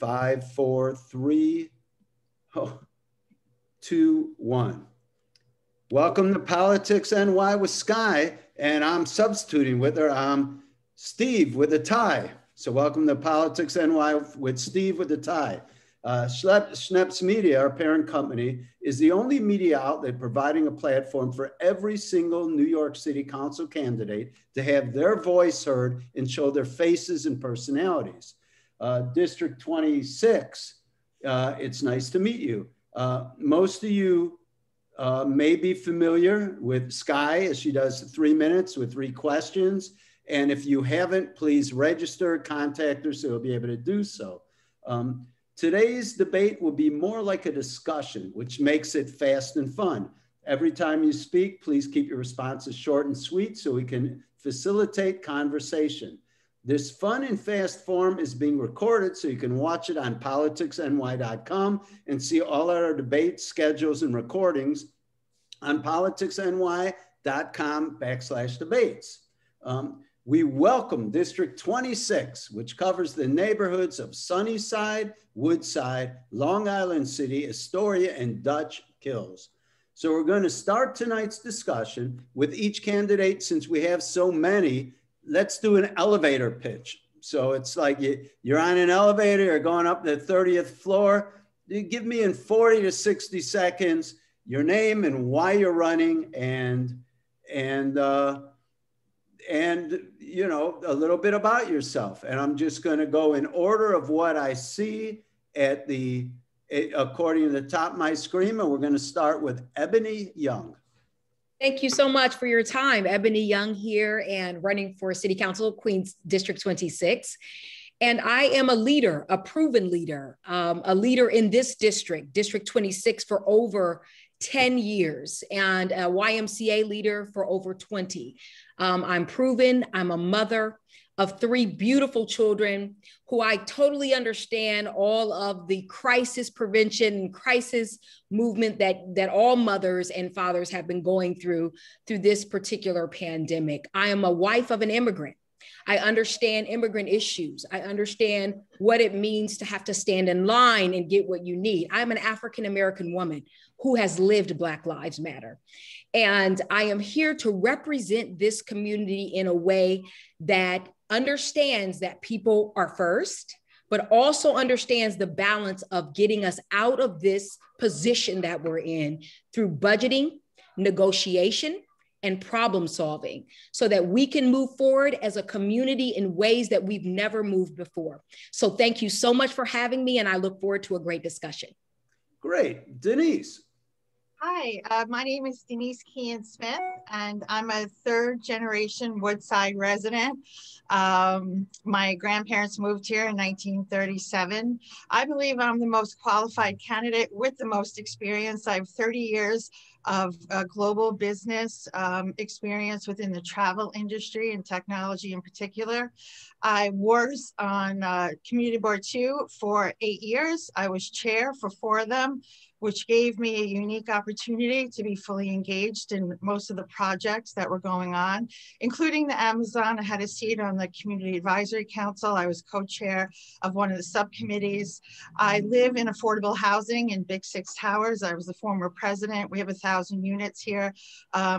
5, 4, 3, 2, 1. Welcome to Politics NY with Skye, and I'm substituting with her. I'm Steve with a tie. So welcome to Politics NY with Steve with a tie. Schneps Media, our parent company, is the only media outlet providing a platform for every single New York City Council candidate to have their voice heard and show their faces and personalities. District 26, it's nice to meet you. Most of you may be familiar with Skye, as she does 3 minutes with 3 questions. And if you haven't, please register, contact her so you'll be able to do so. Today's debate will be more like a discussion, which makes it fast and fun. Every time you speak, please keep your responses short and sweet so we can facilitate conversation. This fun and fast form is being recorded so you can watch it on politicsny.com and see all our debate schedules and recordings on politicsny.com/debates. We welcome District 26, which covers the neighborhoods of Sunnyside, Woodside, Long Island City, Astoria, and Dutch Kills. So we're going to start tonight's discussion with each candidate. Since we have so many, let's do an elevator pitch. So it's like you're on an elevator, you're going up to the 30th floor. You give me in 40 to 60 seconds your name and why you're running, and you know, a little bit about yourself. And I'm just going to go in order of what I see at according to the top of my screen. And we're going to start with Ebony Young. Thank you so much for your time. Ebony Young here, and running for City Council, Queens District 26. And I am a leader, a proven leader, a leader in this district, District 26, for over 10 years, and a YMCA leader for over 20. I'm proven. I'm a mother of 3 beautiful children who I totally understand all of the crisis prevention and crisis movement that all mothers and fathers have been going through this particular pandemic. I am a wife of an immigrant. I understand immigrant issues. I understand what it means to have to stand in line and get what you need. I'm an African-American woman who has lived Black Lives Matter. And I am here to represent this community in a way that understands that people are first, but also understands the balance of getting us out of this position that we're in through budgeting, negotiation, and problem solving, so that we can move forward as a community in ways that we've never moved before. So thank you so much for having me, and I look forward to a great discussion. Great. Denise. Hi, my name is Denise Keehan-Smith, and I'm a 3rd-generation Woodside resident. My grandparents moved here in 1937. I believe I'm the most qualified candidate with the most experience. I have 30 years of global business experience within the travel industry and technology in particular. I was on Community Board 2 for 8 years. I was chair for 4 of them, which gave me a unique opportunity to be fully engaged in most of the projects that were going on, including the Amazon. I had a seat on the Community Advisory Council. I was co-chair of one of the subcommittees. I live in affordable housing in Big 6 Towers. I was the former president. We have 1,000 units here.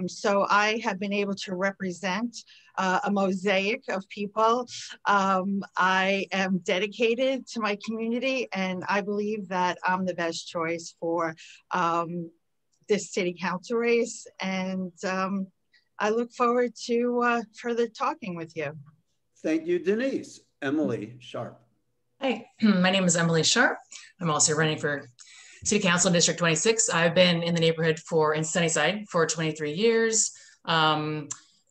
So I have been able to represent a mosaic of people. I am dedicated to my community, and I believe that I'm the best choice for this city council race. And I look forward to further talking with you. Thank you, Denise. Emily Sharpe. Hi, my name is Emily Sharpe. I'm also running for City Council in District 26. I've been in the neighborhood in Sunnyside for 23 years.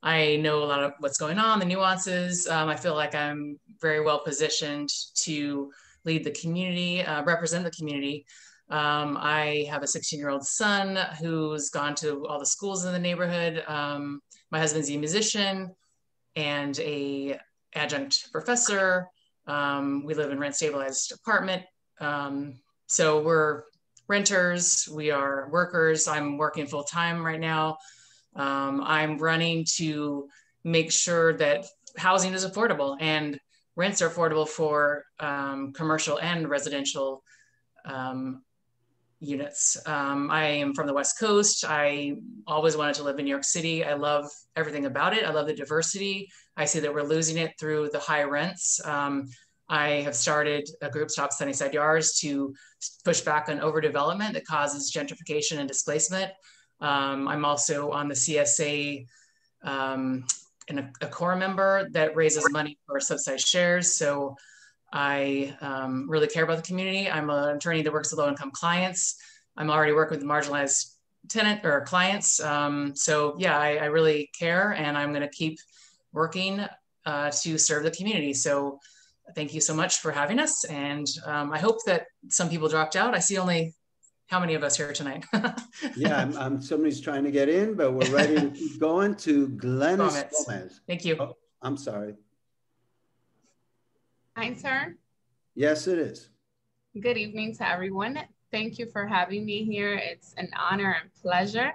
I know a lot of what's going on, the nuances. I feel like I'm very well positioned to lead the community, represent the community. I have a 16-year-old son who's gone to all the schools in the neighborhood. My husband's a musician and a adjunct professor. We live in rent-stabilized apartment. So we're renters, we are workers. I'm working full-time right now. I'm running to make sure that housing is affordable, and rents are affordable for commercial and residential units. I am from the West Coast. I always wanted to live in New York City. I love everything about it. I love the diversity. I see that we're losing it through the high rents. I have started a group, Stop Sunnyside Yards, to push back on overdevelopment that causes gentrification and displacement. I'm also on the CSA and a core member that raises money for subsidized shares. So I really care about the community. I'm an attorney that works with low-income clients. I'm already working with marginalized tenant or clients. So yeah, I really care, and I'm going to keep working to serve the community. So thank you so much for having us. And I hope that some people dropped out. I see only how many of us here tonight? Yeah, somebody's trying to get in, but we're ready to keep going to Glennis Gomez. Thank you. Oh, I'm sorry. Hi, sir. Yes, it is. Good evening to everyone. Thank you for having me here. It's an honor and pleasure.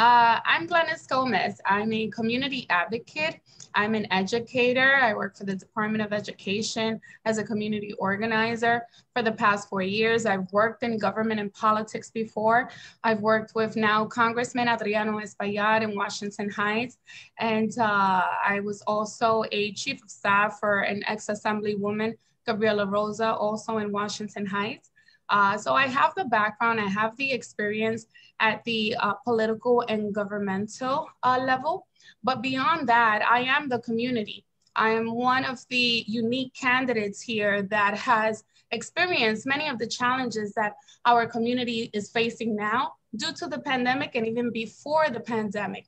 I'm Glennis Gomez. I'm a community advocate. I'm an educator. I work for the Department of Education as a community organizer for the past 4 years. I've worked in government and politics before. I've worked with now Congressman Adriano Espaillat in Washington Heights. And I was also a chief of staff for an ex-assemblywoman, Gabriela Rosa, also in Washington Heights. So I have the background, I have the experience at the political and governmental level. But beyond that, I am the community. I am one of the unique candidates here that has experienced many of the challenges that our community is facing now due to the pandemic and even before the pandemic.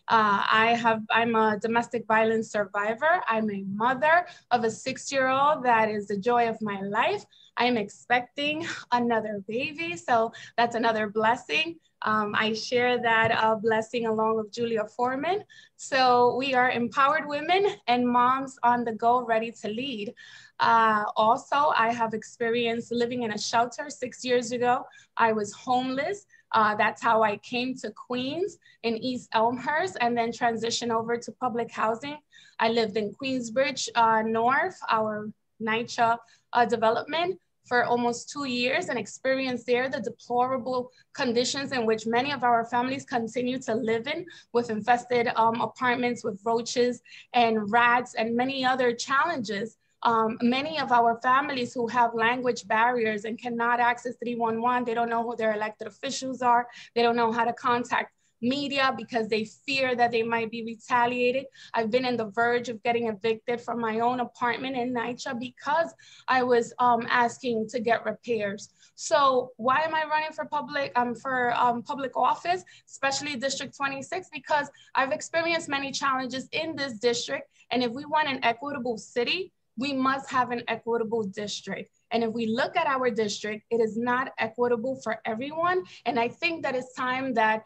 I'm a domestic violence survivor. I'm a mother of a 6-year-old that is the joy of my life. I'm expecting another baby, so that's another blessing. I share that blessing along with Julia Foreman. So we are empowered women and moms on the go, ready to lead. Also, I have experience living in a shelter 6 years ago. I was homeless. That's how I came to Queens in East Elmhurst and then transitioned over to public housing. I lived in Queensbridge North, our NYCHA development, for almost 2 years and experienced there the deplorable conditions in which many of our families continue to live in, with infested apartments with roaches and rats and many other challenges. Many of our families who have language barriers and cannot access 311, they don't know who their elected officials are. They don't know how to contact media because they fear that they might be retaliated. I've been on the verge of getting evicted from my own apartment in NYCHA because I was asking to get repairs. So why am I running for public office, especially District 26? Because I've experienced many challenges in this district. And if we want an equitable city, we must have an equitable district. And if we look at our district, it is not equitable for everyone. And I think that it's time that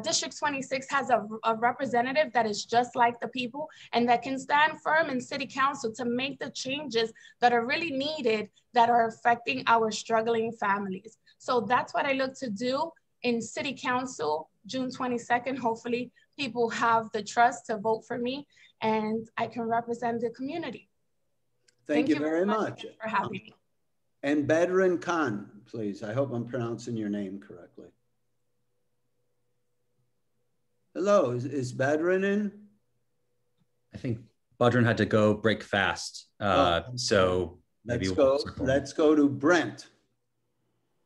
District 26 has a representative that is just like the people and that can stand firm in city council to make the changes that are really needed that are affecting our struggling families. So that's what I look to do in city council, June 22nd. Hopefully people have the trust to vote for me and I can represent the community. Thank you very much for having me. And Badrun Khan, please. I hope I'm pronouncing your name correctly. Hello, is Badrun in? I think Badrun had to go break fast. So maybe let's go to Brent.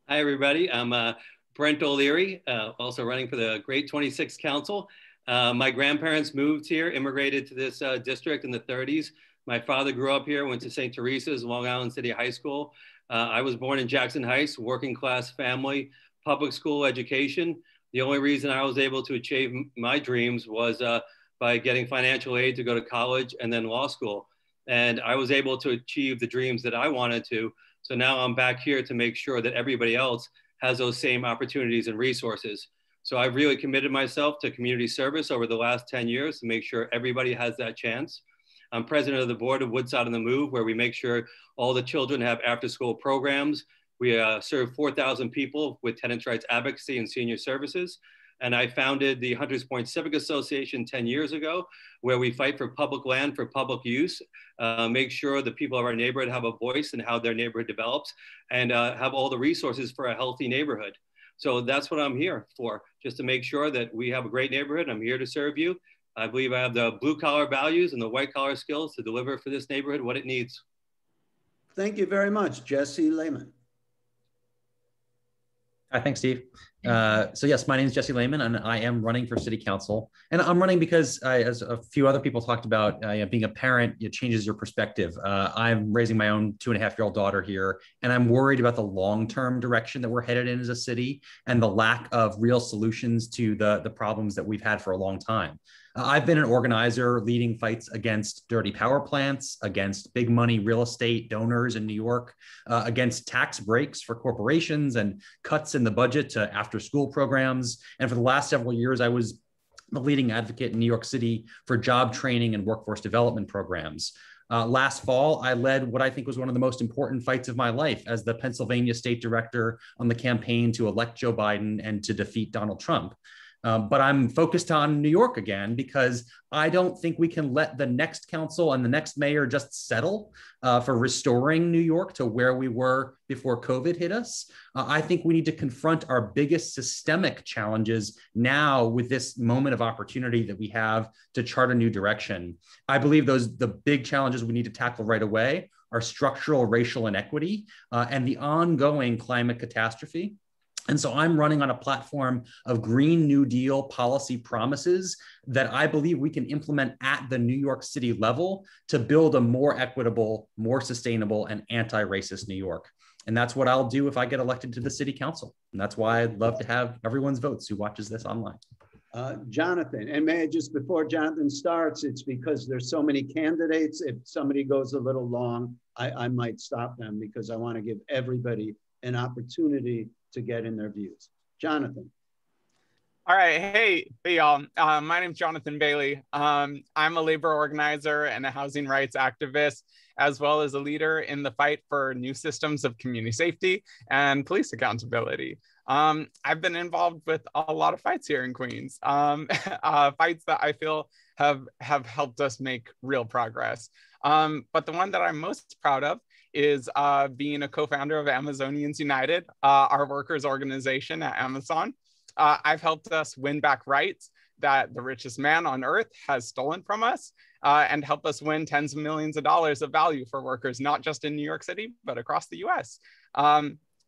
Hi, everybody. I'm Brent O'Leary, also running for the Great 26 Council. My grandparents moved here, immigrated to this district in the 30s. My father grew up here, went to St. Teresa's, Long Island City High School. I was born in Jackson Heights, working class family, public school education. The only reason I was able to achieve my dreams was by getting financial aid to go to college and then law school. And I was able to achieve the dreams that I wanted to. So now I'm back here to make sure that everybody else has those same opportunities and resources. So I've really committed myself to community service over the last 10 years to make sure everybody has that chance. I'm president of the board of Woodside on the Move, where we make sure all the children have after-school programs. We serve 4,000 people with tenants' rights advocacy and senior services. And I founded the Hunters Point Civic Association 10 years ago, where we fight for public land for public use, make sure the people of our neighborhood have a voice in how their neighborhood develops, and have all the resources for a healthy neighborhood. So that's what I'm here for, just to make sure that we have a great neighborhood. I'm here to serve you. I believe I have the blue collar values and the white collar skills to deliver for this neighborhood what it needs. Thank you very much, Jesse Layman. Hi, thanks, Steve. So yes, my name is Jesse Layman, and I am running for city council. And I'm running because, as a few other people talked about, being a parent, it changes your perspective. I'm raising my own 2.5-year-old daughter here, and I'm worried about the long-term direction that we're headed in as a city and the lack of real solutions to the problems that we've had for a long time. I've been an organizer leading fights against dirty power plants, against big money real estate donors in New York, against tax breaks for corporations and cuts in the budget to after school programs. And for the last several years, I was the leading advocate in New York City for job training and workforce development programs. Last fall, I led what I think was one of the most important fights of my life as the Pennsylvania state director on the campaign to elect Joe Biden and to defeat Donald Trump. But I'm focused on New York again, because I don't think we can let the next council and the next mayor just settle for restoring New York to where we were before COVID hit us. I think we need to confront our biggest systemic challenges now with this moment of opportunity that we have to chart a new direction. I believe the big challenges we need to tackle right away are structural racial inequity and the ongoing climate catastrophe. And so I'm running on a platform of Green New Deal policy promises that I believe we can implement at the New York City level to build a more equitable, more sustainable, and anti-racist New York. And that's what I'll do if I get elected to the city council. And that's why I'd love to have everyone's votes who watches this online. Jonathan, and may I just, before Jonathan starts, it's because there's so many candidates. If somebody goes a little long, I might stop them because I want to give everybody an opportunity to get in their views. Jonathan. All right, hey y'all. My name's Jonathan Bailey. I'm a labor organizer and a housing rights activist, as well as a leader in the fight for new systems of community safety and police accountability. I've been involved with a lot of fights here in Queens, fights that I feel have helped us make real progress. But the one that I'm most proud of is being a co-founder of Amazonians United, our workers' organization at Amazon. I've helped us win back rights that the richest man on earth has stolen from us, and help us win tens of millions of dollars of value for workers, not just in New York City, but across the US.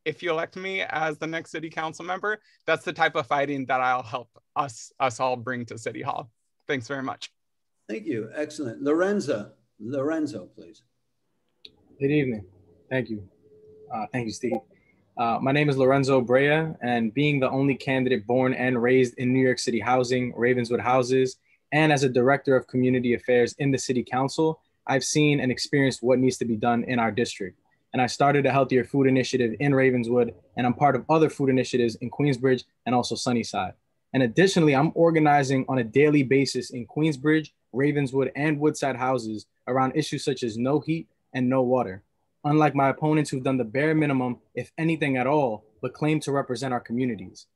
If you elect me as the next city council member, that's the type of fighting that I'll help us all bring to City Hall. Thanks very much. Thank you, excellent. Lorenzo, please. Good evening. Thank you. Thank you, Steve. My name is Lorenzo Brea, and being the only candidate born and raised in New York City housing, Ravenswood Houses, and as a director of community affairs in the city council, I've seen and experienced what needs to be done in our district. And I started a healthier food initiative in Ravenswood, and I'm part of other food initiatives in Queensbridge and also Sunnyside. And additionally, I'm organizing on a daily basis in Queensbridge, Ravenswood, and Woodside houses around issues such as no heat and no water. Unlike my opponents who've done the bare minimum, if anything at all, but claim to represent our communities.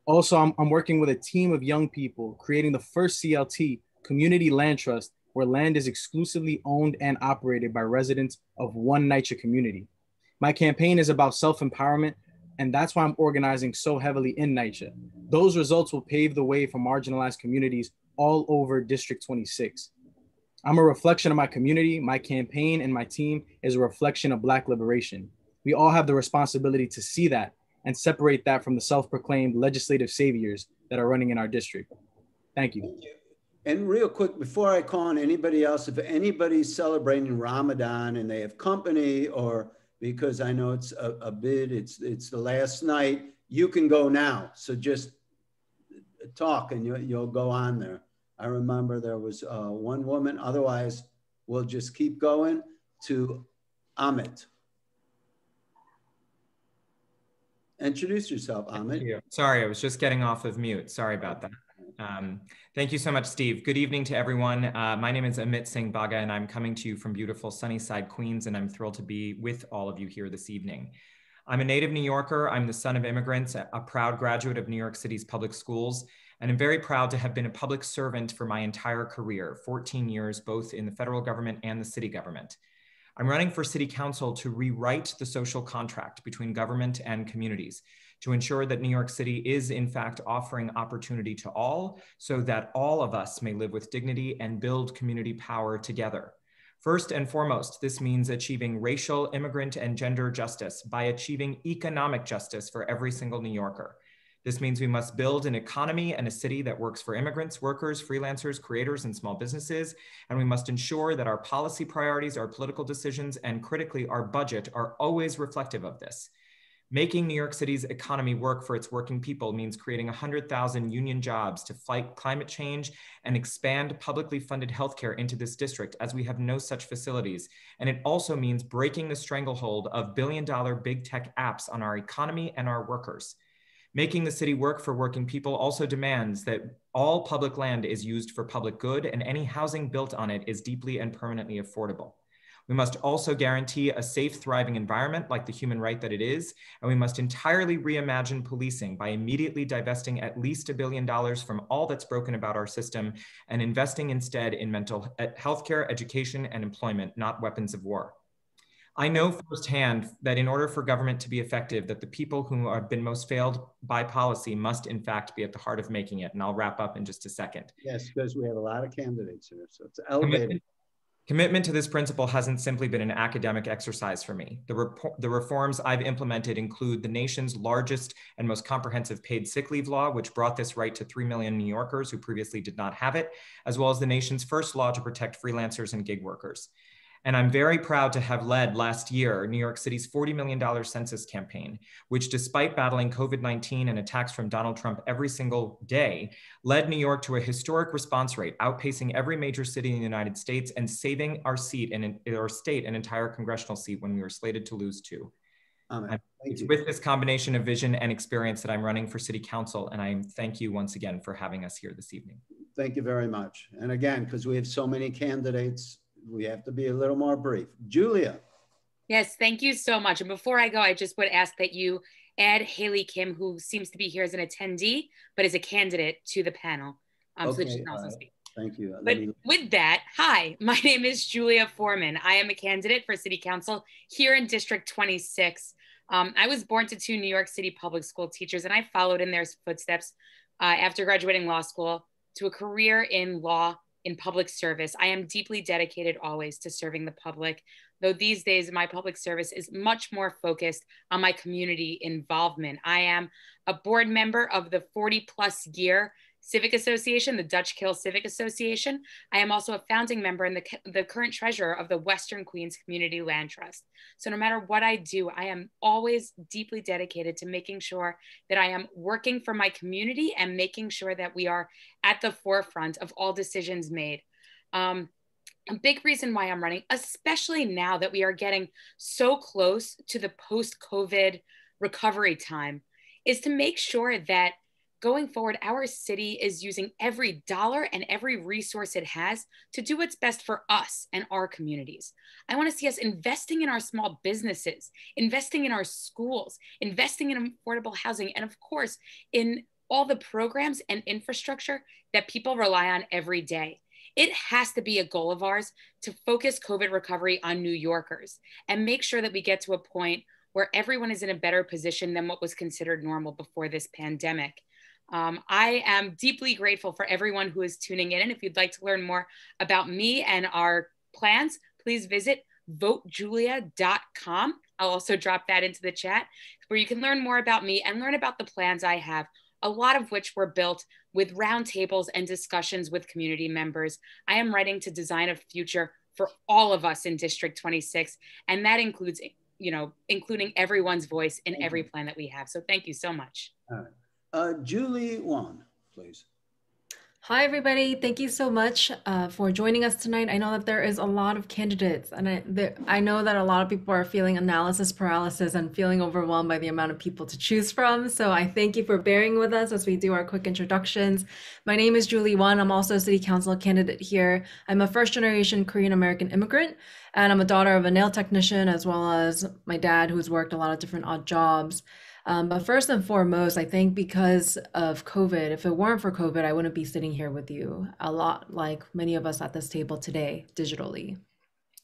Also, I'm working with a team of young people creating the first CLT, Community Land Trust, where land is exclusively owned and operated by residents of one NYCHA community. My campaign is about self-empowerment, and that's why I'm organizing so heavily in NYCHA. Those results will pave the way for marginalized communities all over District 26. I'm a reflection of my community. My campaign and my team is a reflection of Black liberation. We all have the responsibility to see that and separate that from the self-proclaimed legislative saviors that are running in our district. Thank you. And real quick, before I call on anybody else, if anybody's celebrating Ramadan and they have company, or because I know it's a bid, it's the last night, you can go now. So just talk and you'll go on there. I remember there was one woman, otherwise we'll just keep going to Amit. Introduce yourself, Amit. Thank you. Sorry, I was just getting off of mute. Sorry about that. Thank you so much, Steve. Good evening to everyone. My name is Amit Singh Bagga, and I'm coming to you from beautiful Sunnyside, Queens, and I'm thrilled to be with all of you here this evening. I'm a native New Yorker. I'm the son of immigrants, a proud graduate of New York City's public schools, and I'm very proud to have been a public servant for my entire career, 14 years, both in the federal government and the city government. I'm running for city council to rewrite the social contract between government and communities, to ensure that New York City is in fact offering opportunity to all, so that all of us may live with dignity and build community power together. First and foremost, this means achieving racial, immigrant, and gender justice by achieving economic justice for every single New Yorker. This means we must build an economy and a city that works for immigrants, workers, freelancers, creators, and small businesses. And we must ensure that our policy priorities, our political decisions, and critically, our budget are always reflective of this. Making New York City's economy work for its working people means creating 100,000 union jobs to fight climate change and expand publicly funded healthcare into this district, as we have no such facilities. And it also means breaking the stranglehold of billion-dollar big tech apps on our economy and our workers. Making the city work for working people also demands that all public land is used for public good, and any housing built on it is deeply and permanently affordable. We must also guarantee a safe, thriving environment like the human right that it is, and we must entirely reimagine policing by immediately divesting at least $1 billion from all that's broken about our system and investing instead in mental health care, education, and employment, not weapons of war. I know firsthand that in order for government to be effective, that the people who have been most failed by policy must in fact be at the heart of making it. And I'll wrap up in just a second. Yes, because we have a lot of candidates here, so it's elevated. Commitment to this principle hasn't simply been an academic exercise for me. The reforms I've implemented include the nation's largest and most comprehensive paid sick leave law, which brought this right to 3 million New Yorkers who previously did not have it, as well as the nation's first law to protect freelancers and gig workers. And I'm very proud to have led last year New York City's $40 million census campaign, which, despite battling COVID-19 and attacks from Donald Trump every single day, led New York to a historic response rate, outpacing every major city in the United States and saving our state an entire congressional seat when we were slated to lose 2. It's with this combination of vision and experience that I'm running for city council, and I thank you once again for having us here this evening. Thank you very much. And again, because we have so many candidates, we have to be a little more brief. Julia. Yes, thank you so much. And before I go, I just would ask that you add HailieKim, who seems to be here as an attendee, but is a candidate, to the panel. So that she can also speak. Thank you. But with that, hi, my name is Julia Foreman. I am a candidate for city council here in District 26. I was born to 2 New York City public school teachers, and I followed in their footsteps after graduating law school to a career in law in public service. I am deeply dedicated always to serving the public, though these days my public service is much more focused on my community involvement. I am a board member of the 40+ year Civic Association, the Dutch Kill Civic Association. I am also a founding member and the current treasurer of the Western Queens Community Land Trust. So no matter what I do, I am always deeply dedicated to making sure that I am working for my community and making sure that we are at the forefront of all decisions made. A big reason why I'm running, especially now that we are getting so close to the post-COVID recovery time, is to make sure that going forward, our city is using every dollar and every resource it has to do what's best for us and our communities. I want to see us investing in our small businesses, investing in our schools, investing in affordable housing, and of course, in all the programs and infrastructure that people rely on every day. It has to be a goal of ours to focus COVID recovery on New Yorkers and make sure that we get to a point where everyone is in a better position than what was considered normal before this pandemic. I am deeply grateful for everyone who is tuning in. And if you'd like to learn more about me and our plans, please visit votejulia.com. I'll also drop that into the chat where you can learn more about me and learn about the plans I have, a lot of which were built with roundtables and discussions with community members. I am writing to design a future for all of us in District 26, and that includes, including everyone's voice in every plan that we have. So thank you so much. All right. Julie Wong, please. Hi, everybody. Thank you so much for joining us tonight. I know that there is a lot of candidates, and I know that a lot of people are feeling analysis paralysis and feeling overwhelmed by the amount of people to choose from. So I thank you for bearing with us as we do our quick introductions. My name is Julie Wong. I'm also a city council candidate here. I'm a first-generation Korean-American immigrant, And I'm a daughter of a nail technician, as well as my dad, who's worked a lot of different odd jobs. But first and foremost, I think because of COVID, if it weren't for COVID, I wouldn't be sitting here with you a lot like many of us at this table today, digitally.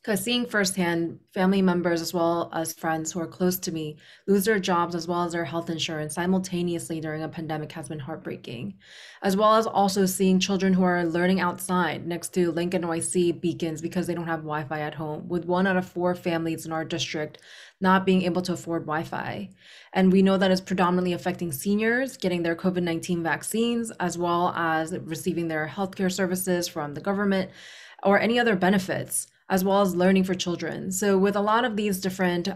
Because seeing firsthand family members as well as friends who are close to me lose their jobs as well as their health insurance simultaneously during a pandemic has been heartbreaking. As well as also seeing children who are learning outside next to Lincoln NYC beacons because they don't have Wi-Fi at home, with 1 out of 4 families in our district not being able to afford Wi-Fi. And we know that it's predominantly affecting seniors getting their COVID-19 vaccines, as well as receiving their healthcare services from the government or any other benefits, as well as learning for children. So with a lot of these different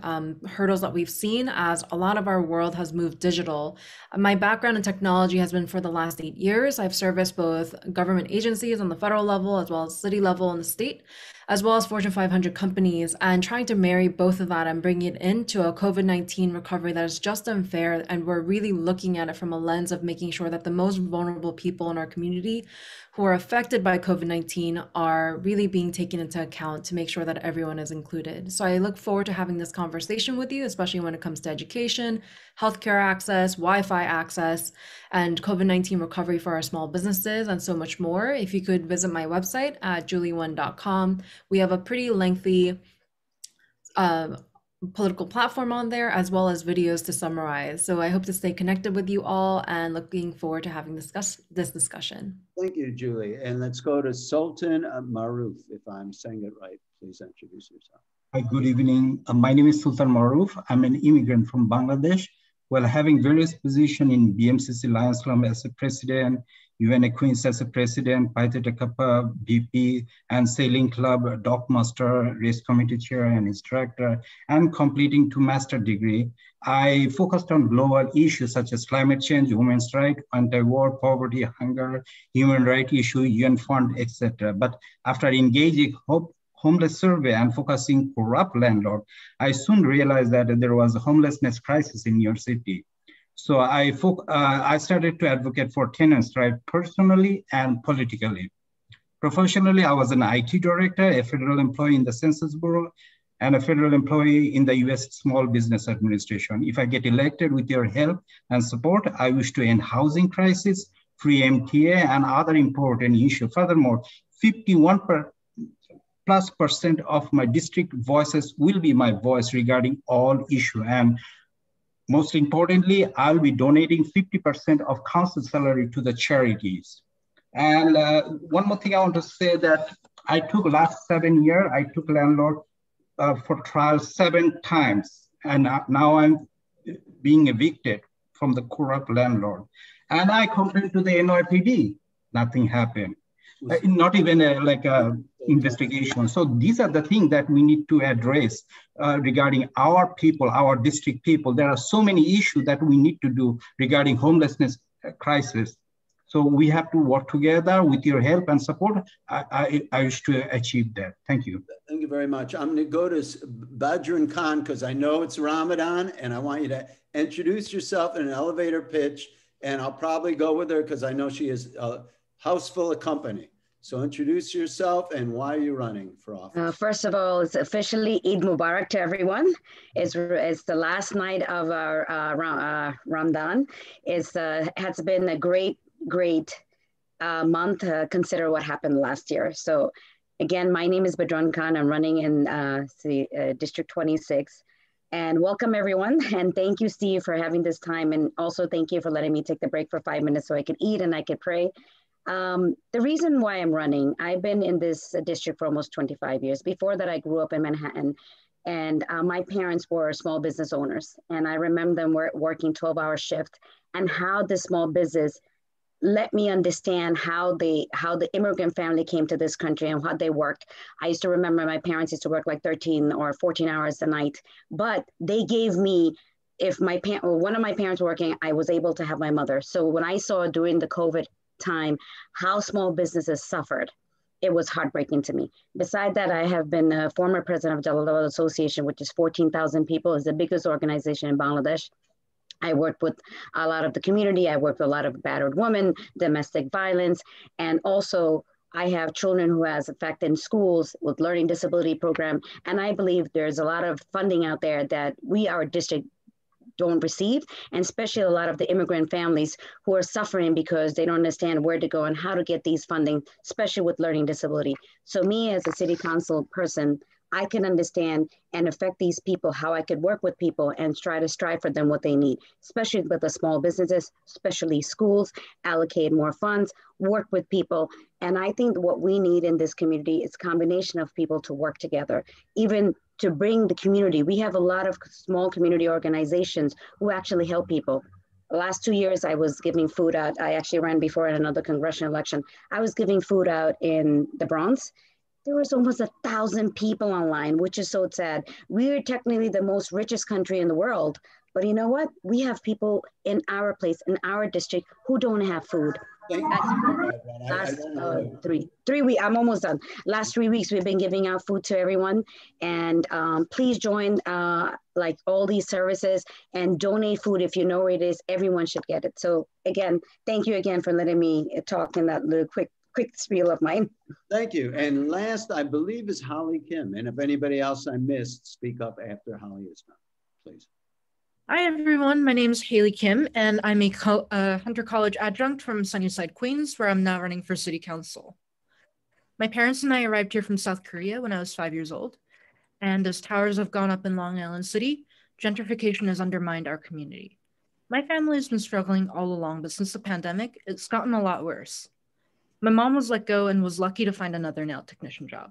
hurdles that we've seen as a lot of our world has moved digital, my background in technology has been for the last 8 years. I've serviced both government agencies on the federal level, as well as city level and the state, as well as Fortune 500 companies, and trying to marry both of that and bring it into a COVID-19 recovery that is just and fair. And we're really looking at it from a lens of making sure that the most vulnerable people in our community who are affected by COVID-19 are really being taken into account to make sure that everyone is included. So I look forward to having this conversation with you, especially when it comes to education, healthcare access, Wi-Fi access, and COVID-19 recovery for our small businesses, and so much more. If you could visit my website at julie1.com, we have a pretty lengthy political platform on there, as well as videos to summarize. So I hope to stay connected with you all and looking forward to having this discussion. Thank you, Julie. And let's go to Sultan Maruf. If I'm saying it right, please introduce yourself. Hi, good evening. My name is Sultan Maruf. I'm an immigrant from Bangladesh. While having various positions in BMCC Lions Club as a president, EugeneNoh Queens as a president, Pi Theta Kappa, BP, and Sailing Club, Dock Master, Race Committee Chair and Instructor, and completing 2 master's degrees, I focused on global issues such as climate change, women's rights, anti-war, poverty, hunger, human rights issue, UN fund, etc. But after engaging homeless survey and focusing corrupt landlord, I soon realized that there was a homelessness crisis in New York City. So I started to advocate for tenants' rights personally and politically. Professionally, I was an IT director, a federal employee in the Census Bureau, and a federal employee in the US Small Business Administration. If I get elected with your help and support, I wish to end housing crisis, free MTA, and other important issues. Furthermore, 51% of my district voices will be my voice regarding all issues. And most importantly, I'll be donating 50% of council salary to the charities. And one more thing I want to say that I took last 7 years, I took landlord for trial 7 times. And now I'm being evicted from the corrupt landlord. And I complained to the NYPD, nothing happened. Not even a investigation. So these are the things that we need to address regarding our people, our district people. There are so many issues that we need to do regarding homelessness crisis. So we have to work together with your help and support. I wish to achieve that. Thank you. Thank you very much. I'm going to go to Badrun Khan because I know it's Ramadan and I want you to introduce yourself in an elevator pitch. And I'll probably go with her because I know she is a house full of company. So introduce yourself and why are you running for office? First of all, it's officially Eid Mubarak to everyone. It's the last night of our Ramadan. It has been a great month. Consider what happened last year. So again, my name is Badrun Khan. I'm running in District 26. And welcome everyone. And thank you, Steve, for having this time. And also thank you for letting me take the break for 5 minutes so I could eat and I could pray. The reason why I'm running, I've been in this district for almost 25 years. Before that, I grew up in Manhattan and my parents were small business owners. And I remember them working 12-hour shift and how the small business let me understand how the immigrant family came to this country and how they worked. I used to remember my parents used to work like 13 or 14 hours a night, but they gave me, if one of my parents working, I was able to have my mother. So when I saw during the COVID time how small businesses suffered, it was heartbreaking to me. Beside that, I have been a former president of Jalal Association, which is 14,000 people, is the biggest organization in Bangladesh. I worked with a lot of the community. I worked with a lot of battered women, domestic violence, and also I have children who has effect in schools with learning disability program. And I believe there's a lot of funding out there that our district don't receive, and especially a lot of the immigrant families who are suffering because they don't understand where to go and how to get these funding, especially with learning disability. So me as a city council person, I can understand and affect these people, how I could work with people and try to strive for them what they need, especially with the small businesses, especially schools, allocate more funds, work with people. And I think what we need in this community is a combination of people to work together, even to bring the community. We have a lot of small community organizations who actually help people. The last 2 years, I was giving food out. I actually ran before in another congressional election. I was giving food out in the Bronx. There was almost 1,000 people online, which is so sad. We're technically the most richest country in the world, but you know what? We have people in our place, in our district, who don't have food. Last 3 weeks, I'm almost done. Last 3 weeks, we've been giving out food to everyone. And please join like all these services and donate food. If you know where it is, everyone should get it. So again, thank you again for letting me talk in that little quick spiel of mine. Thank you. And last, I believe, is HailieKim. And if anybody else I missed, speak up after Hallie is done, please. Hi, everyone. My name is HailieKim, and I'm a Hunter College adjunct from Sunnyside, Queens, where I'm now running for city council. My parents and I arrived here from South Korea when I was 5 years old. And as towers have gone up in Long Island City, gentrification has undermined our community. My family has been struggling all along, but since the pandemic, it's gotten a lot worse. My mom was let go and was lucky to find another nail technician job.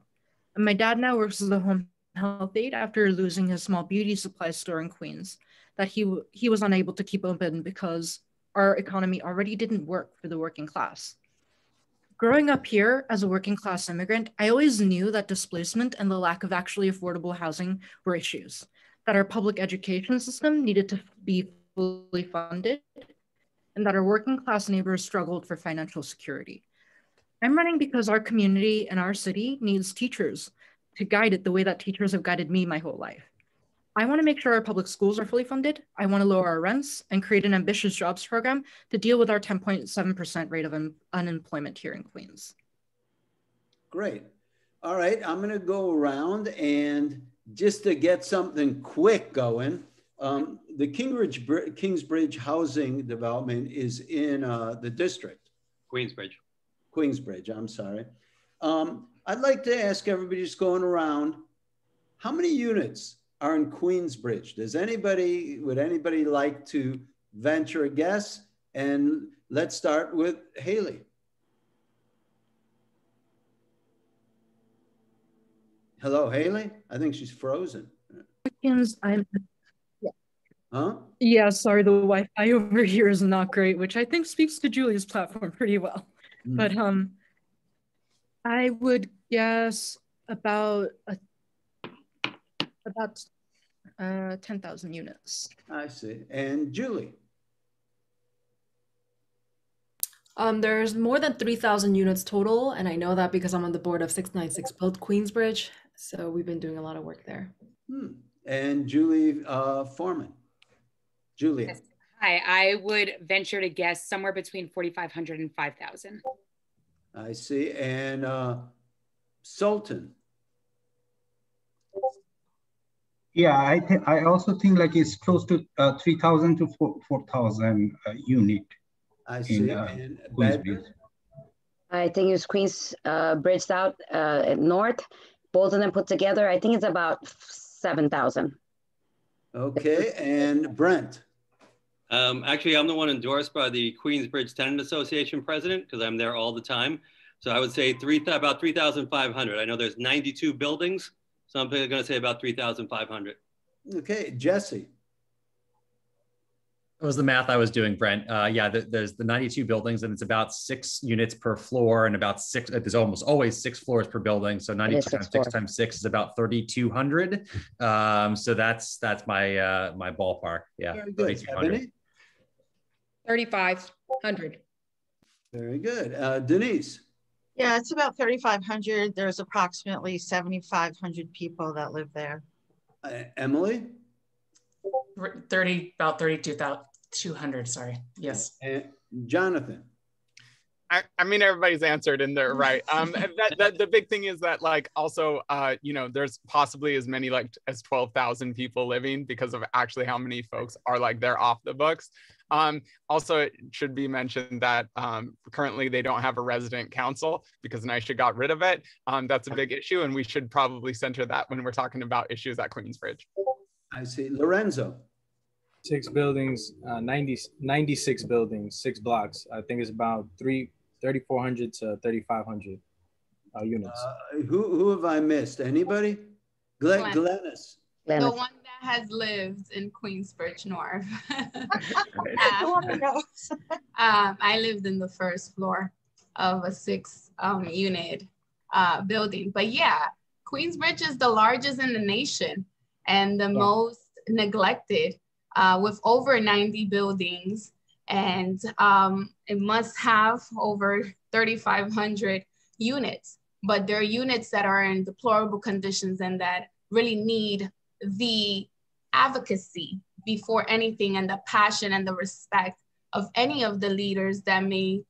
And my dad now works as a home health aide after losing his small beauty supply store in Queens that he was unable to keep open because our economy already didn't work for the working class. Growing up here as a working class immigrant, I always knew that displacement and the lack of actually affordable housing were issues, that our public education system needed to be fully funded, and that our working class neighbors struggled for financial security. I'm running because our community and our city needs teachers to guide it the way that teachers have guided me my whole life. I want to make sure our public schools are fully funded. I want to lower our rents and create an ambitious jobs program to deal with our 10.7% rate of unemployment here in Queens. Great. All right, I'm going to go around and just to get something quick going, the Kingsbridge housing development is in the district. Queensbridge, I'm sorry. I'd like to ask everybody just going around, how many units are in Queensbridge? Would anybody like to venture a guess? And let's start with Hallie. Hello, Hallie? I think she's frozen. Huh? Yeah, sorry, the Wi-Fi over here is not great, which I think speaks to Julie's platform pretty well. But I would guess about 10,000 units. I see. And Julie? There's more than 3,000 units total, and I know that because I'm on the board of 696 Built Queensbridge, so we've been doing a lot of work there. And Julie Foreman. Julia. Yes. Hi, I would venture to guess somewhere between 4,500 and 5,000. I see. And Sultan. Yeah, I also think like it's close to 3,000 to 4,000 unit. I see. And Badrun? I think it's Queensbridge South North. Both of them put together, I think it's about 7,000. Okay, and Brent. Actually, I'm the one endorsed by the Queensbridge Tenant Association president because I'm there all the time. So I would say about 3,500. I know there's 92 buildings, so I'm going to say about 3,500. Okay, Jesse. That was the math I was doing, Brent. Yeah, there's the 92 buildings and it's about 6 units per floor and about 6, there's almost always 6 floors per building. So 92 times 6 times 6 is about 3,200. So that's my my ballpark. Yeah, 3,200. 3,500. Very good. Denise. Yeah, it's about 3,500. There's approximately 7,500 people that live there. Emily? About 32,200, sorry. Yes. And Jonathan? I mean, everybody's answered and they're right. The big thing is that like also, you know, there's possibly as many like as 12,000 people living because of actually how many folks are like they're off the books. Also, it should be mentioned that currently they don't have a resident council because NYCHA got rid of it. That's a big issue, and we should probably center that when we're talking about issues at Queensbridge. I see. Lorenzo. 6 buildings, 96 buildings, 6 blocks. I think it's about 3,400 to 3,500 units. Who have I missed? Anybody? Glennis. The one that has lived in Queensbridge North. I lived in the first floor of a 6 unit building. But yeah, Queensbridge is the largest in the nation and the most neglected, with over 90 buildings. And it must have over 3,500 units, but there are units that are in deplorable conditions and that really need the advocacy before anything, and the passion and the respect of any of the leaders that may,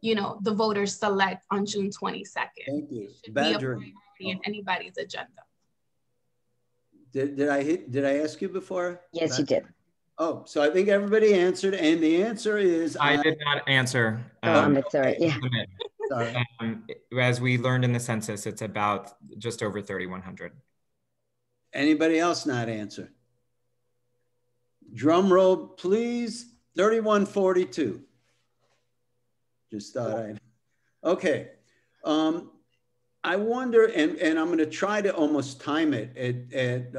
you know, the voters select on June 22nd. Thank you. It should be a priority in anybody's agenda. Did I ask you before? Yes, you did. Oh, so I think everybody answered, and the answer is I did not answer. Sorry. Yeah. Sorry. As we learned in the census, it's about just over 3,100. Anybody else not answer? Drum roll, please. 3,142. Just thought I'd. Okay. I wonder, and I'm going to try to almost time it at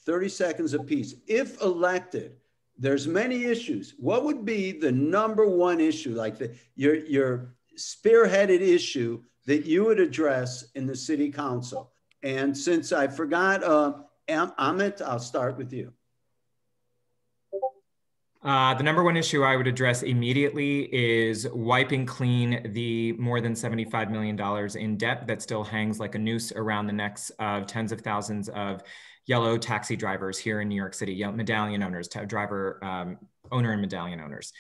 30 seconds apiece. If elected, there's many issues. What would be the #1 issue, like your spearheaded issue that you would address in the city council? And since I forgot, Amit, I'll start with you. The #1 issue I would address immediately is wiping clean the more than $75 million in debt that still hangs like a noose around the necks of tens of thousands of yellow taxi drivers here in New York City, medallion owners, owner and medallion owners.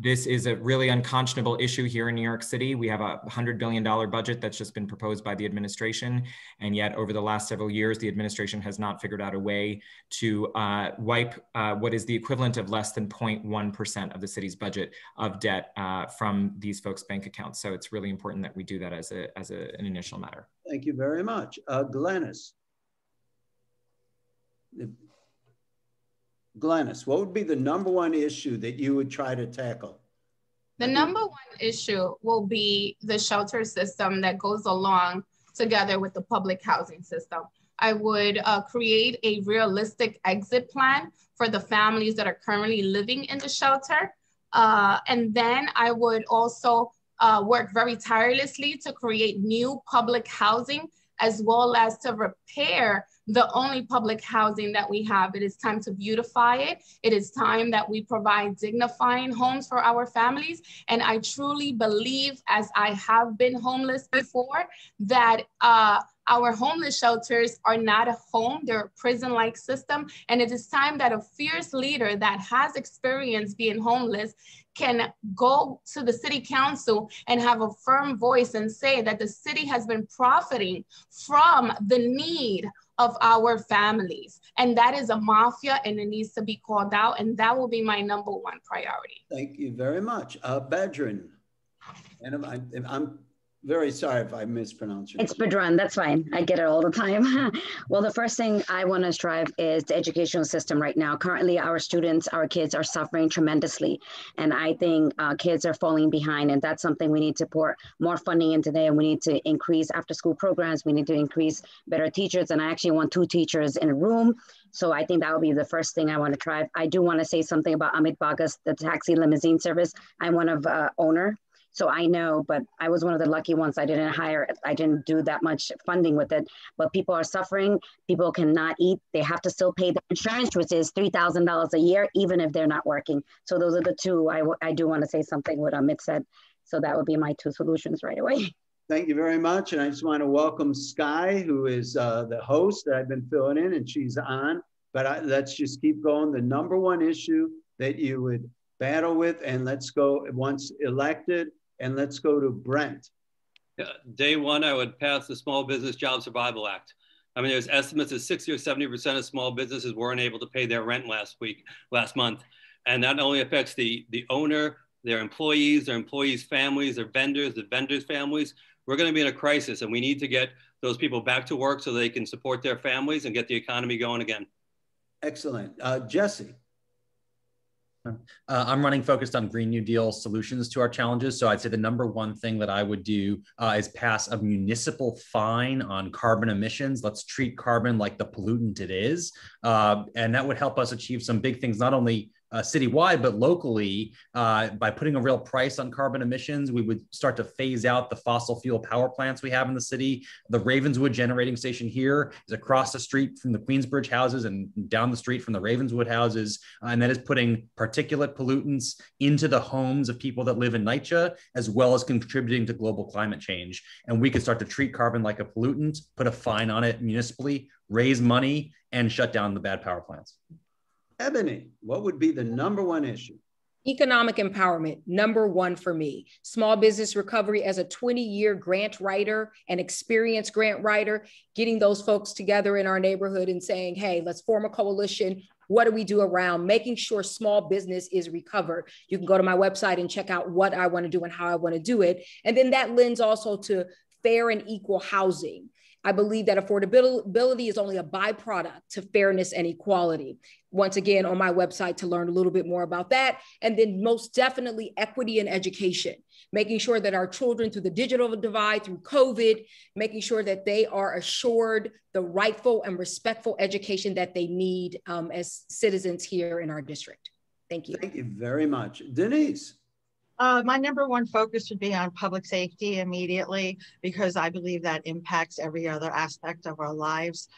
This is a really unconscionable issue here in New York City. We have a $100 billion budget that's just been proposed by the administration. And yet over the last several years, the administration has not figured out a way to wipe what is the equivalent of less than 0.1% of the city's budget of debt from these folks' bank accounts. So it's really important that we do that as an initial matter. Thank you very much. Glennis. Glennis, what would be the #1 issue that you would try to tackle? The #1 issue will be the shelter system that goes along together with the public housing system. I would create a realistic exit plan for the families that are currently living in the shelter. And then I would also work very tirelessly to create new public housing, as well as to repair the only public housing that we have. It is time to beautify it. It is time that we provide dignifying homes for our families. And I truly believe, as I have been homeless before, that our homeless shelters are not a home, they're a prison-like system. And it is time that a fierce leader that has experience being homeless can go to the city council and have a firm voice and say that the city has been profiting from the need of our families. And that is a mafia, and it needs to be called out. And that will be my #1 priority. Thank you very much. Badrun, and I'm very sorry if I mispronounce your name. It's Badrun, that's fine. I get it all the time. Well, the first thing I want to strive is the educational system right now. Currently, our students, our kids are suffering tremendously. And I think kids are falling behind. And that's something we need to pour more funding in today. And we need to increase after school programs. We need to increase better teachers. And I actually want 2 teachers in a room. So I think that would be the first thing I want to try. I do want to say something about Amit Bagga's, the taxi limousine service. I'm one of owner. So I know, but I was one of the lucky ones. I didn't do that much funding with it, but people are suffering. People cannot eat. They have to still pay the insurance, which is $3,000 a year, even if they're not working. So those are the 2. I do want to say something what Amit said. So that would be my 2 solutions right away. Thank you very much. And I just want to welcome Skye, who is the host that I've been filling in, and she's on. But let's just keep going. The #1 issue that you would battle with, and let's go once elected. And let's go to Brent. Day one, I would pass the Small Business Job Survival Act. I mean, there's estimates that 60 or 70% of small businesses weren't able to pay their rent last month. And that only affects the owner, their employees families, their vendors, the vendors' families. We're going to be in a crisis, and we need to get those people back to work so they can support their families and get the economy going again. Excellent. Jesse. I'm running focused on Green New Deal solutions to our challenges. So I'd say the number one thing that I would do is pass a municipal fine on carbon emissions. Let's treat carbon like the pollutant it is. And that would help us achieve some big things, not only citywide, but locally. By putting a real price on carbon emissions, we would start to phase out the fossil fuel power plants we have in the city. The Ravenswood generating station here is across the street from the Queensbridge houses and down the street from the Ravenswood houses. And that is putting particulate pollutants into the homes of people that live in NYCHA, as well as contributing to global climate change. And we could start to treat carbon like a pollutant, put a fine on it municipally, raise money, and shut down the bad power plants. Ebony, what would be the number one issue? Economic empowerment, number one for me. Small business recovery as a 20-year grant writer, an experienced grant writer, getting those folks together in our neighborhood and saying, hey, let's form a coalition. What do we do around making sure small business is recovered? You can go to my website and check out what I want to do and how I want to do it. And then that lends also to fair and equal housing. I believe that affordability is only a byproduct to fairness and equality. Once again, on my website to learn a little bit more about that. And then most definitely equity in education, making sure that our children through the digital divide, through COVID, making sure that they are assured the rightful and respectful education that they need as citizens here in our district. Thank you. Thank you very much. Denise. My number one focus would be on public safety immediately, because I believe that impacts every other aspect of our lives.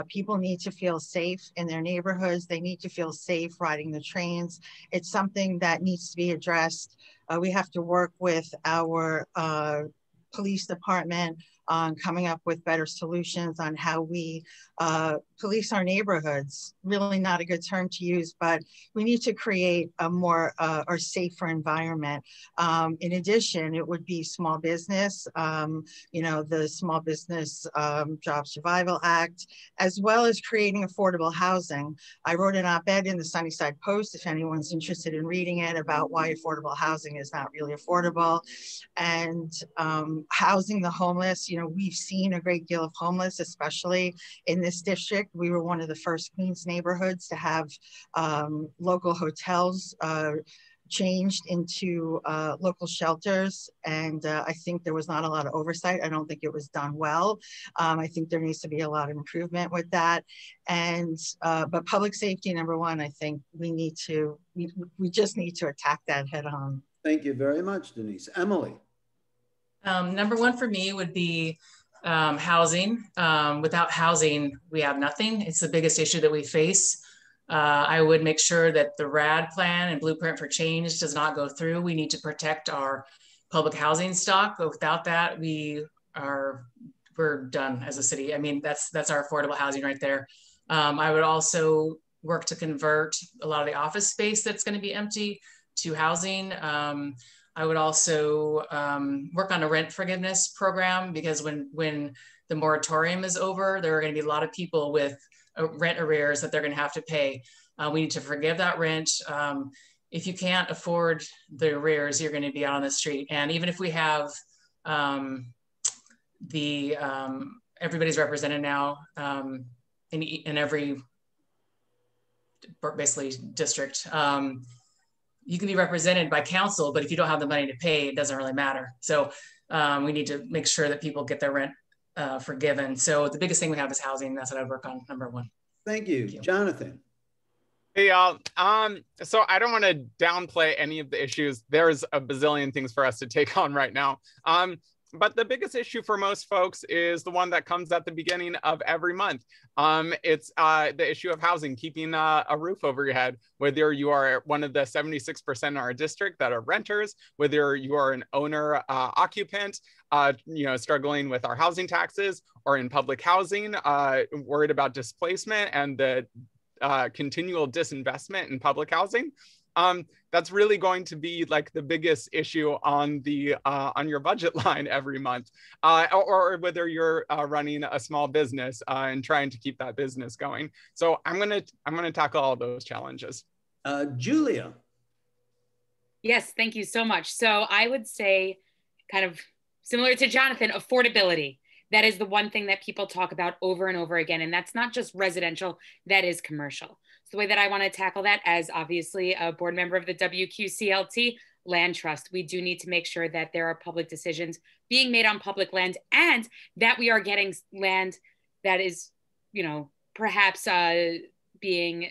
People need to feel safe in their neighborhoods. They need to feel safe riding the trains. It's something that needs to be addressed. We have to work with our police department on coming up with better solutions on how we police our neighborhoods. Really not a good term to use, but we need to create a more or safer environment. In addition, it would be small business, the Small Business Job Survival Act, as well as creating affordable housing. I wrote an op-ed in the Sunnyside Post, if anyone's interested in reading it, about why affordable housing is not really affordable. And housing the homeless, we've seen a great deal of homeless, especially in this district. We were one of the first Queens neighborhoods to have local hotels changed into local shelters. And I think there was not a lot of oversight. I don't think it was done well. I think there needs to be a lot of improvement with that. And, but public safety, number one, I think we just need to attack that head on. Thank you very much, Denise. Emily. Number one for me would be housing. Without housing, we have nothing. It's the biggest issue that we face. I would make sure that the RAD plan and Blueprint for Change does not go through. We need to protect our public housing stock, but without that, we're done as a city. I mean, that's our affordable housing right there. I would also work to convert a lot of the office space that's going to be empty to housing. I would also work on a rent forgiveness program, because when the moratorium is over, there are going to be a lot of people with rent arrears that they're going to have to pay. We need to forgive that rent. If you can't afford the arrears, you're going to be out on the street. And even if we have everybody's represented now in every basically district. You can be represented by council, but if you don't have the money to pay, it doesn't really matter. So we need to make sure that people get their rent forgiven. So the biggest thing we have is housing. That's what I'd work on, number one. Thank you. Jonathan. Hey, y'all. So I don't want to downplay any of the issues. There's a bazillion things for us to take on right now. But the biggest issue for most folks is the one that comes at the beginning of every month. It's the issue of housing, keeping a roof over your head, whether you are one of the 76% in our district that are renters, whether you are an owner occupant, struggling with our housing taxes, or in public housing, worried about displacement and the continual disinvestment in public housing, that's really going to be like the biggest issue on your budget line every month, or whether you're running a small business and trying to keep that business going. So I'm gonna tackle all those challenges. Julia. Yes, thank you so much. So I would say, kind of similar to Jonathan, affordability. That is the one thing that people talk about over and over again. And that's not just residential, that is commercial. So the way that I want to tackle that, as obviously a board member of the WQCLT Land Trust, we do need to make sure that there are public decisions being made on public land, and that we are getting land that is, perhaps being,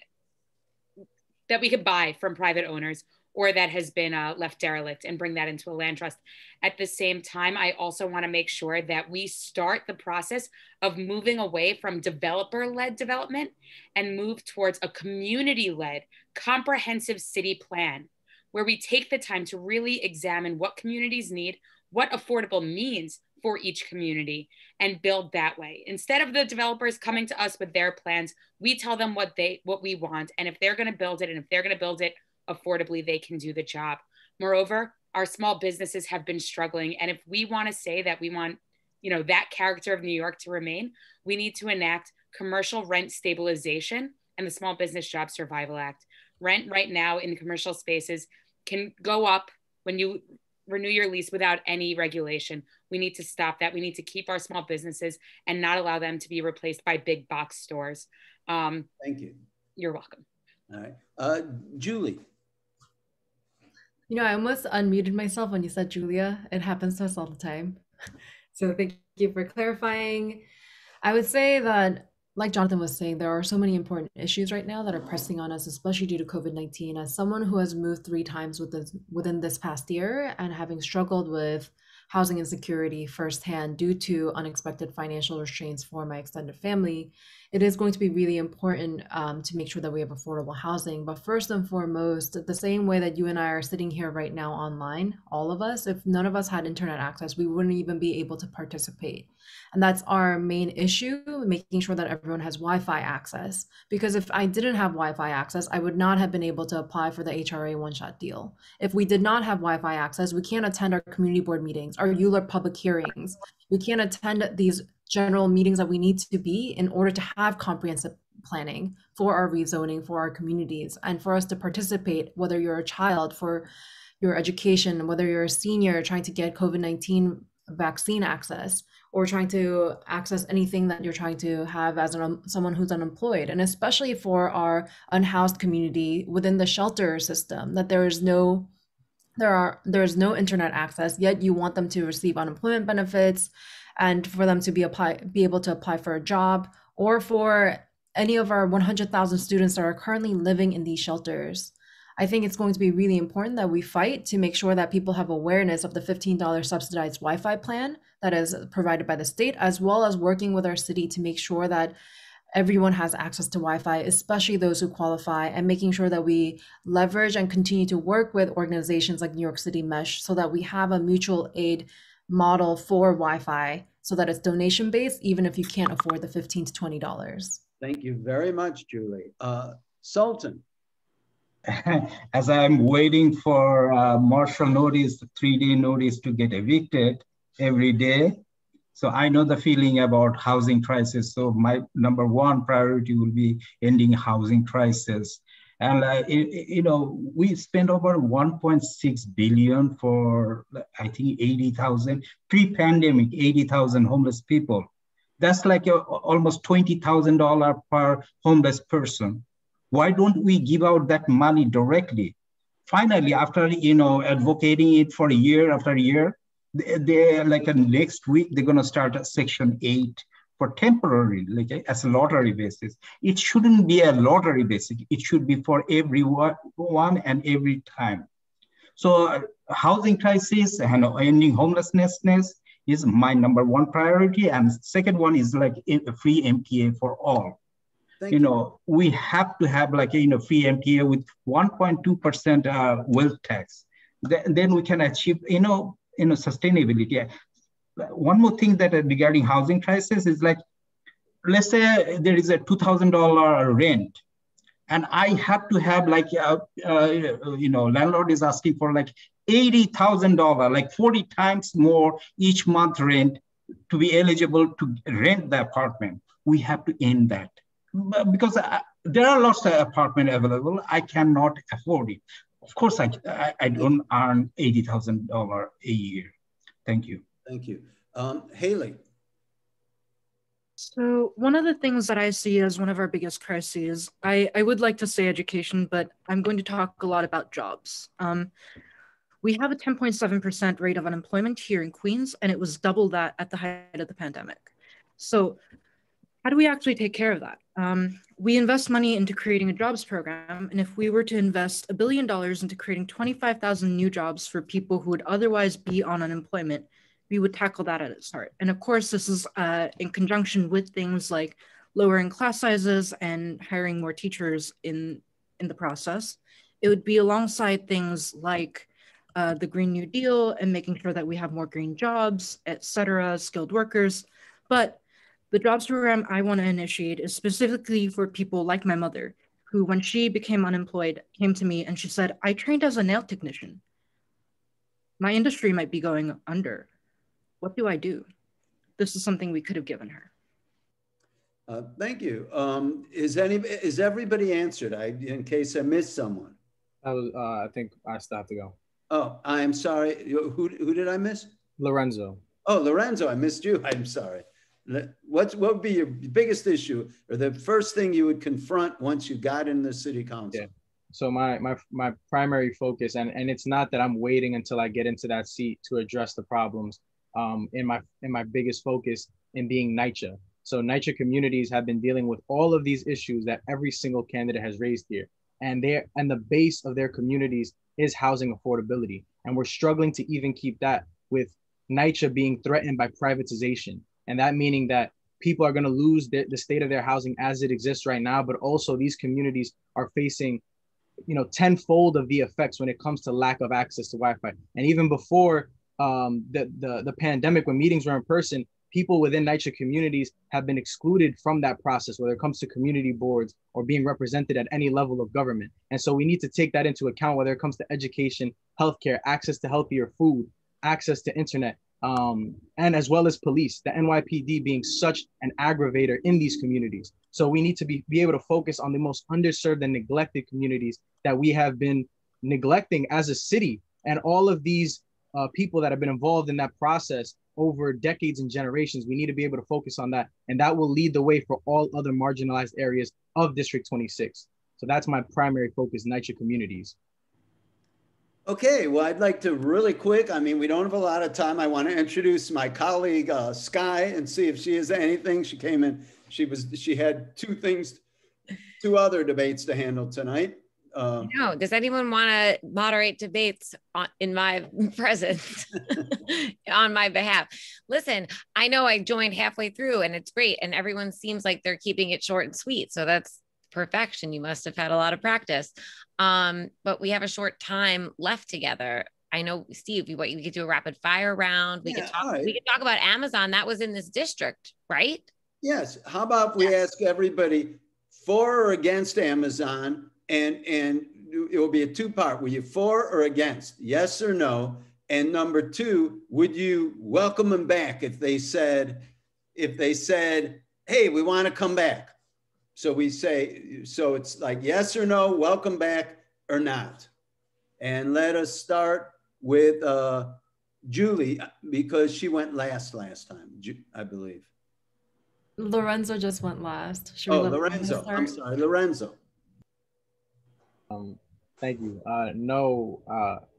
that we could buy from private owners, or that has been left derelict, and bring that into a land trust. At the same time, I also want to make sure that we start the process of moving away from developer-led development and move towards a community-led, comprehensive city plan, where we take the time to really examine what communities need, what affordable means for each community, and build that way. Instead of the developers coming to us with their plans, we tell them what we want, and if they're going to build it, and if they're going to build it affordably, they can do the job. Moreover, our small businesses have been struggling. And if we want to say that we want, that character of New York to remain, we need to enact commercial rent stabilization and the Small Business Job Survival Act. Rent right now in commercial spaces can go up when you renew your lease without any regulation. We need to stop that. We need to keep our small businesses and not allow them to be replaced by big box stores. Thank you. You're welcome. All right. Julie. I almost unmuted myself when you said Julia. It happens to us all the time. So thank you for clarifying. I would say that, like Jonathan was saying, there are so many important issues right now that are pressing on us, especially due to COVID-19. As someone who has moved 3 times within this past year, and having struggled with housing insecurity firsthand due to unexpected financial restraints for my extended family, it is going to be really important to make sure that we have affordable housing. But first and foremost, the same way that you and I are sitting here right now online, all of us, if none of us had internet access, we wouldn't even be able to participate. And that's our main issue, making sure that everyone has Wi-Fi access. Because if I didn't have Wi-Fi access, I would not have been able to apply for the HRA one-shot deal. If we did not have Wi-Fi access, we can't attend our community board meetings, our ULURP public hearings. We can't attend these general meetings that we need to be in order to have comprehensive planning for our rezoning, for our communities, and for us to participate, whether you're a child, for your education, whether you're a senior trying to get COVID-19 vaccine access, or trying to access anything that you're trying to have as someone who's unemployed. And especially for our unhoused community within the shelter system, that there is no internet access, yet you want them to receive unemployment benefits, and for them to be able to apply for a job, or for any of our 100,000 students that are currently living in these shelters. I think it's going to be really important that we fight to make sure that people have awareness of the $15 subsidized Wi-Fi plan that is provided by the state, as well as working with our city to make sure that everyone has access to Wi-Fi, especially those who qualify, and making sure that we leverage and continue to work with organizations like New York City Mesh so that we have a mutual aid model for Wi-Fi so that it's donation-based, even if you can't afford the $15 to $20. Thank you very much, Julie. Sultan. As I'm waiting for martial notice, 3-day notice to get evicted every day. So I know the feeling about housing crisis. So my number 1 priority will be ending housing crisis. And we spent over 1.6 billion for, I think, 80,000, pre-pandemic, 80,000 homeless people. That's like almost $20,000 per homeless person. Why don't we give out that money directly? Finally, after advocating it for year after year, they like next week they're gonna start a Section 8 for temporary, like as a lottery basis. It shouldn't be a lottery basis. It should be for everyone and every time. So housing crisis and ending homelessness is my number 1 priority, and second one is like a free MTA for all. We have to have like free MTA with 1.2% wealth tax. Then we can achieve sustainability. One more thing that regarding housing crisis is like, let's say there is a $2,000 rent. And I have to have like, landlord is asking for like $80,000, like 40 times more each month rent to be eligible to rent the apartment. We have to end that because there are lots of apartments available. I cannot afford it. Of course, I don't earn $80,000 a year. Thank you. Thank you. Hailie. So one of the things that I see as one of our biggest crises, I would like to say education, but I'm going to talk a lot about jobs. We have a 10.7% rate of unemployment here in Queens, and it was double that at the height of the pandemic. So how do we actually take care of that? We invest money into creating a jobs program, and if we were to invest $1 billion into creating 25,000 new jobs for people who would otherwise be on unemployment, we would tackle that at its heart. And of course, this is in conjunction with things like lowering class sizes and hiring more teachers in the process. It would be alongside things like the Green New Deal and making sure that we have more green jobs, et cetera, skilled workers. But the jobs program I want to initiate is specifically for people like my mother, who when she became unemployed, came to me and she said, I trained as a nail technician. My industry might be going under. What do I do? This is something we could have given her. Thank you. Is everybody answered? In case I missed someone. I think I still have to go. Oh, I'm sorry. Who did I miss? Lorenzo. Oh, Lorenzo, I missed you. I'm sorry. What would be your biggest issue or the first thing you would confront once you got in the city council? Yeah. So my primary focus, and it's not that I'm waiting until I get into that seat to address the problems. In my biggest focus in being NYCHA. So NYCHA communities have been dealing with all of these issues that every single candidate has raised here. And the base of their communities is housing affordability. And we're struggling to even keep that with NYCHA being threatened by privatization. And that meaning that people are going to lose the state of their housing as it exists right now, but also these communities are facing, tenfold of the effects when it comes to lack of access to Wi-Fi. And even before the pandemic, when meetings were in person, people within NYCHA communities have been excluded from that process, whether it comes to community boards or being represented at any level of government. And so we need to take that into account, whether it comes to education, healthcare, access to healthier food, access to internet, and as well as police, the NYPD being such an aggravator in these communities. So we need to be able to focus on the most underserved and neglected communities that we have been neglecting as a city. And all of these people that have been involved in that process over decades and generations, we need to be able to focus on that. And that will lead the way for all other marginalized areas of District 26. So that's my primary focus, NYCHA communities. Okay, well, I'd like to really quick, we don't have a lot of time. I want to introduce my colleague, Skye, and see if she has anything. She came in, she had two other debates to handle tonight. No, does anyone want to moderate debates in my presence on my behalf? Listen, I know I joined halfway through and it's great. And everyone seems like they're keeping it short and sweet. So that's perfection. You must have had a lot of practice. But we have a short time left together. I know, Steve, we could do a rapid fire round. We could talk about Amazon. That was in this district, right? Yes. How about we ask everybody for or against Amazon? And it will be a two-part. Were you for or against? Yes or no? And number two, would you welcome them back if they said, hey, we want to come back? So we say, so it's like yes or no, welcome back or not. And let us start with Julie, because she went last time, I believe. Lorenzo just went last. Lorenzo. I'm sorry, Lorenzo. Thank you. No,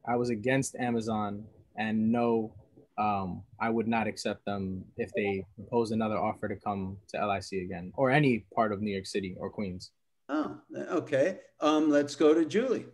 I was against Amazon, and no, I would not accept them if they propose another offer to come to LIC again, or any part of New York City or Queens. Oh, okay. Let's go to Julie.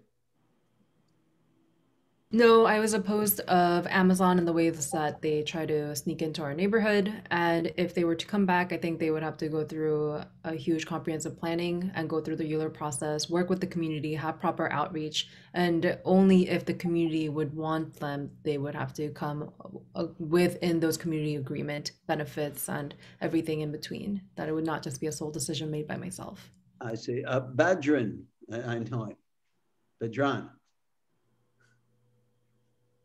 No, I was opposed of Amazon in the ways that they try to sneak into our neighborhood. And if they were to come back, I think they would have to go through a huge comprehensive planning and go through the ULURP process, work with the community, have proper outreach. And only if the community would want them, they would have to come within those community agreement benefits and everything in between, that it would not just be a sole decision made by myself. I see. Badrun, I know it. Badrun.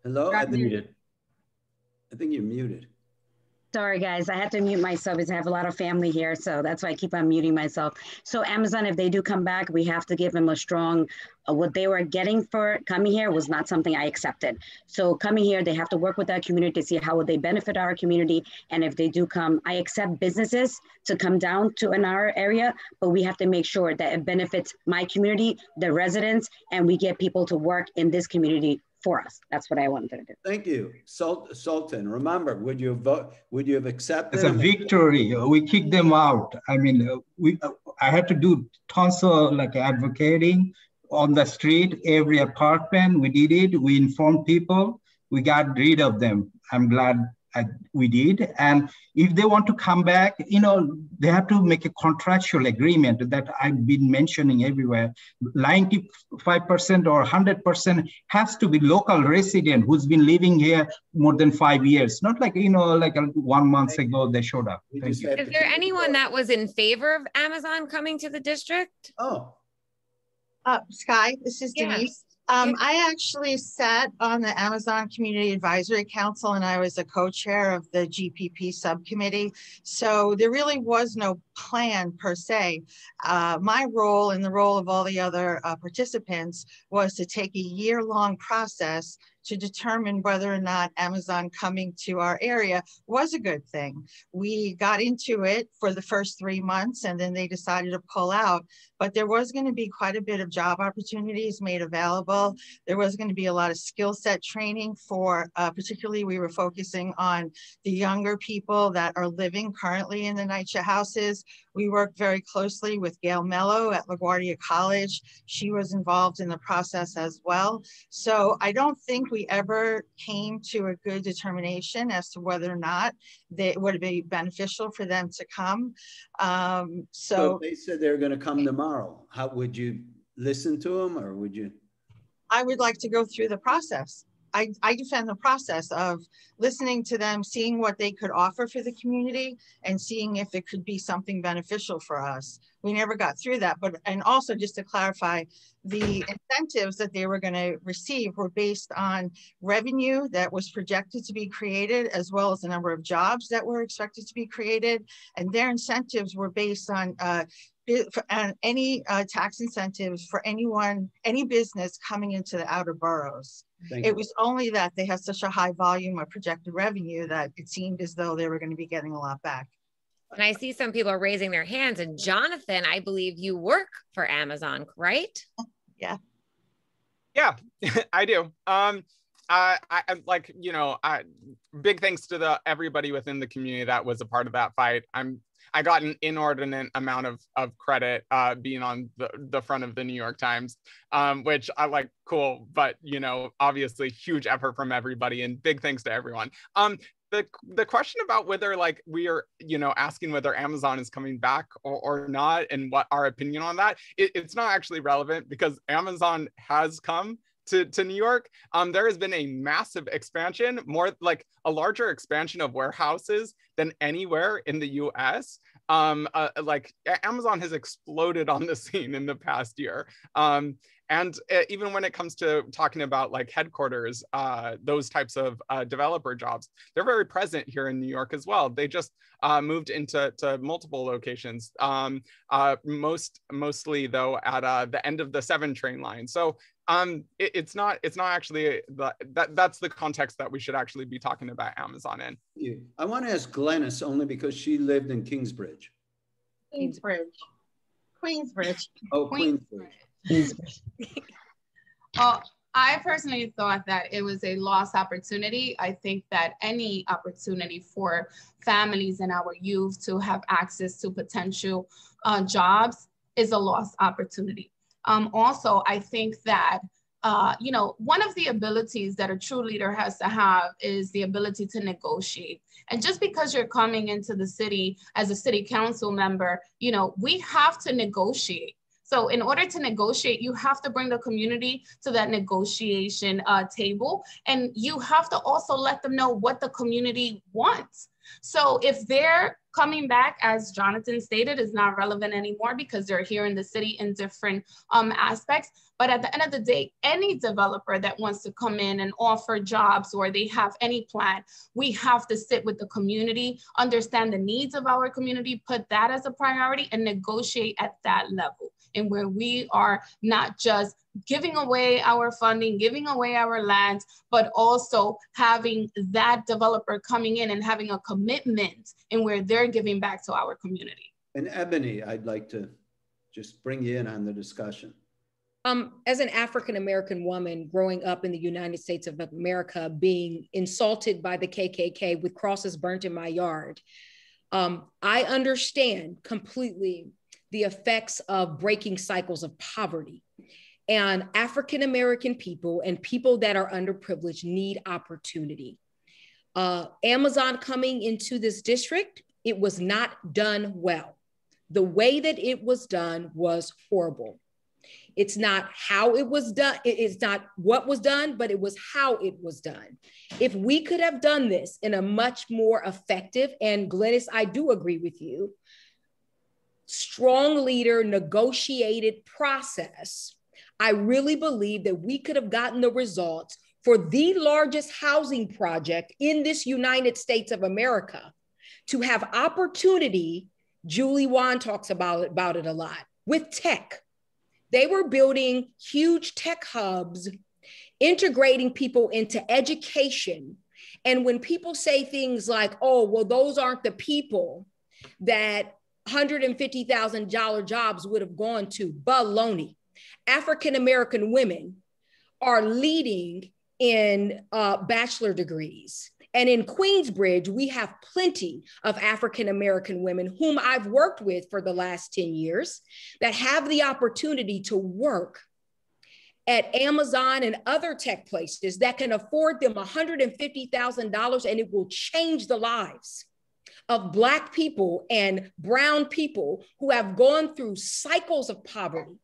Hello? I think you're muted. Sorry, guys, I had to mute myself because I have a lot of family here, so that's why I keep on muting myself. So Amazon, if they do come back, we have to give them a strong, what they were getting for coming here was not something I accepted. So coming here, they have to work with our community to see how would they benefit our community. And if they do come, I accept businesses to come down to in our area, but we have to make sure that it benefits my community, the residents, and we get people to work in this community for us. That's what I wanted to do. Thank you. Sultan, remember, would you vote? Would you have accepted? It's a victory. We kicked them out. I mean, I had to do tons of like advocating on the street, every apartment. We did it. We informed people. We got rid of them. I'm glad we did. And if they want to come back, you know, they have to make a contractual agreement that I've been mentioning everywhere. 95% or 100% has to be local resident who's been living here more than 5 years. Not like, you know, like 1 month ago they showed up. Thank you. Is there anyone that was in favor of Amazon coming to the district? Oh. Skye, this is Denise. I actually sat on the Amazon Community Advisory Council and I was a co-chair of the GPP subcommittee. So there really was no plan per se. My role and the role of all the other participants was to take a year-long process to determine whether or not Amazon coming to our area was a good thing. We got into it for the first 3 months and then they decided to pull out, but there was going to be quite a bit of job opportunities made available. There was going to be a lot of skill set training for, particularly we were focusing on the younger people that are living currently in the NYCHA houses. We worked very closely with Gail Mello at LaGuardia College. She was involved in the process as well. So I don't think we ever came to a good determination as to whether or not it would be beneficial for them to come. So they said they're going to come tomorrow. How would you listen to them, or would you? I would like to go through the process. I defend the process of listening to them, seeing what they could offer for the community and seeing if it could be something beneficial for us. We never got through that, and also just to clarify, the incentives that they were going to receive were based on revenue that was projected to be created, as well as the number of jobs that were expected to be created. And their incentives were based on any tax incentives for any business coming into the outer boroughs. It was only that they had such a high volume of projected revenue that it seemed as though they were going to be getting a lot back. And I see some people are raising their hands. And Jonathan, I believe you work for Amazon, right? Yeah. Yeah, I do. I like, you know, big thanks to everybody within the community that was a part of that fight. I got an inordinate amount of credit being on the front of the New York Times, which I like, cool, but, you know, obviously huge effort from everybody and big thanks to everyone. The question about whether like we are, you know, asking whether Amazon is coming back or not and what our opinion on that, it's not actually relevant because Amazon has come to New York. There has been a massive expansion, more like a larger expansion of warehouses than anywhere in the US. Like Amazon has exploded on the scene in the past year. And even when it comes to talking about like headquarters, those types of developer jobs, they're very present here in New York as well. They just moved into multiple locations, mostly though at the end of the 7 train line. So it's not actually that's the context that we should actually be talking about Amazon in. I want to ask Glennis only because she lived in Kingsbridge. Queensbridge. Oh, Queensbridge. I personally thought that it was a lost opportunity. I think that any opportunity for families and our youth to have access to potential jobs is a lost opportunity. Also, I think that, you know, one of the abilities that a true leader has to have is the ability to negotiate. And just because you're coming into the city as a city council member, you know, we have to negotiate. So in order to negotiate, you have to bring the community to that negotiation table. And you have to also let them know what the community wants. So if they're coming back, as Jonathan stated, is not relevant anymore because they're here in the city in different aspects. But at the end of the day, any developer that wants to come in and offer jobs or they have any plan, we have to sit with the community, understand the needs of our community, put that as a priority and negotiate at that level. And where we are not just giving away our funding, giving away our lands, but also having that developer coming in and having a commitment in where they're giving back to our community. And Ebony, I'd like to just bring you in on the discussion. As an African-American woman growing up in the United States of America, being insulted by the KKK with crosses burnt in my yard, I understand completely the effects of breaking cycles of poverty. And African-American people and people that are underprivileged need opportunity. Amazon coming into this district, it was not done well. The way that it was done was horrible. It's not how it was done. It's not what was done, but it was how it was done. If we could have done this in a much more effective, and Glennis, I do agree with you, strong leader, negotiated process, I really believe that we could have gotten the results for the largest housing project in this United States of America to have opportunity. Julie Wan talks about it a lot with tech. They were building huge tech hubs, integrating people into education. And when people say things like, oh, well, those aren't the people that $150,000 jobs would have gone to, baloney. African-American women are leading in bachelor degrees. And in Queensbridge, we have plenty of African-American women whom I've worked with for the last 10 years that have the opportunity to work at Amazon and other tech places that can afford them $150,000, and it will change the lives of Black people and brown people who have gone through cycles of poverty.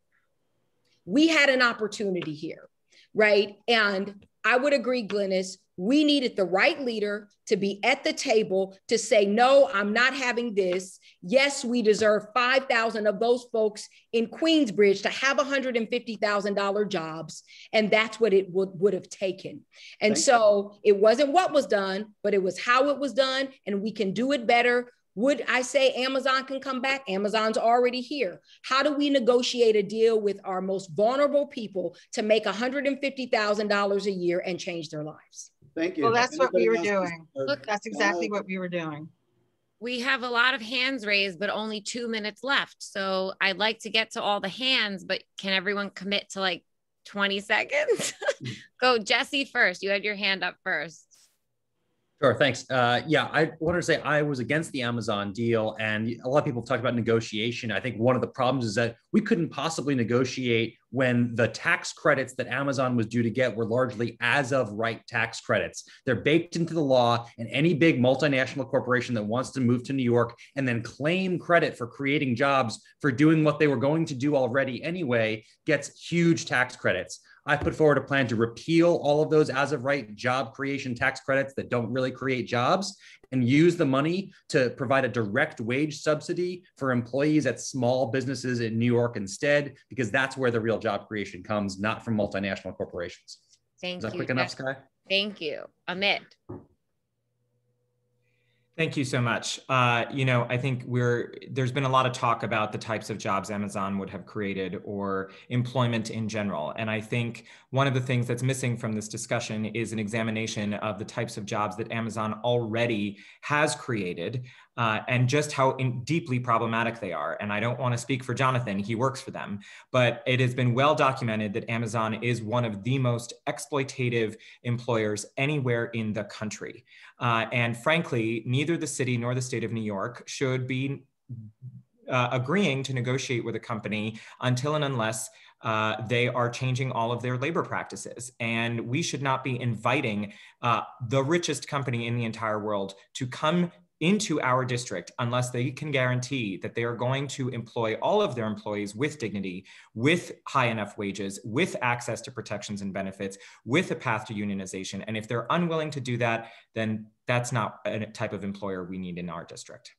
We had an opportunity here, right? And I would agree, Glennis, we needed the right leader to be at the table to say, no, I'm not having this. Yes, we deserve 5,000 of those folks in Queensbridge to have $150,000 jobs. And that's what it would have taken. And so it wasn't what was done, but it was how it was done. And we can do it better. Would I say Amazon can come back? Amazon's already here. How do we negotiate a deal with our most vulnerable people to make $150,000 a year and change their lives? Thank you. Well, that's what we were doing. Look, that's exactly what we were doing. We have a lot of hands raised, but only 2 minutes left. So I'd like to get to all the hands, but can everyone commit to like 20 seconds? Go, Jesse first. You had your hand up first. Sure, thanks. Yeah, I wanted to say I was against the Amazon deal, and a lot of people talk about negotiation. I think one of the problems is that we couldn't possibly negotiate when the tax credits that Amazon was due to get were largely as of right tax credits. They're baked into the law, and any big multinational corporation that wants to move to New York and then claim credit for creating jobs for doing what they were going to do already anyway gets huge tax credits. I put forward a plan to repeal all of those as of right job creation tax credits that don't really create jobs and use the money to provide a direct wage subsidy for employees at small businesses in New York instead, because that's where the real job creation comes, not from multinational corporations. Thank you. Is that quick enough, Skye? Thank you. Amit. Thank you so much. I think there's been a lot of talk about the types of jobs Amazon would have created or employment in general. And I think one of the things that's missing from this discussion is an examination of the types of jobs that Amazon already has created and just how deeply problematic they are. And I don't want to speak for Jonathan, he works for them, but it has been well documented that Amazon is one of the most exploitative employers anywhere in the country. And frankly, neither the city nor the state of New York should be agreeing to negotiate with a company until and unless they are changing all of their labor practices. And we should not be inviting the richest company in the entire world to come into our district unless they can guarantee that they are going to employ all of their employees with dignity, with high enough wages, with access to protections and benefits, with a path to unionization. And if they're unwilling to do that, then that's not a type of employer we need in our district.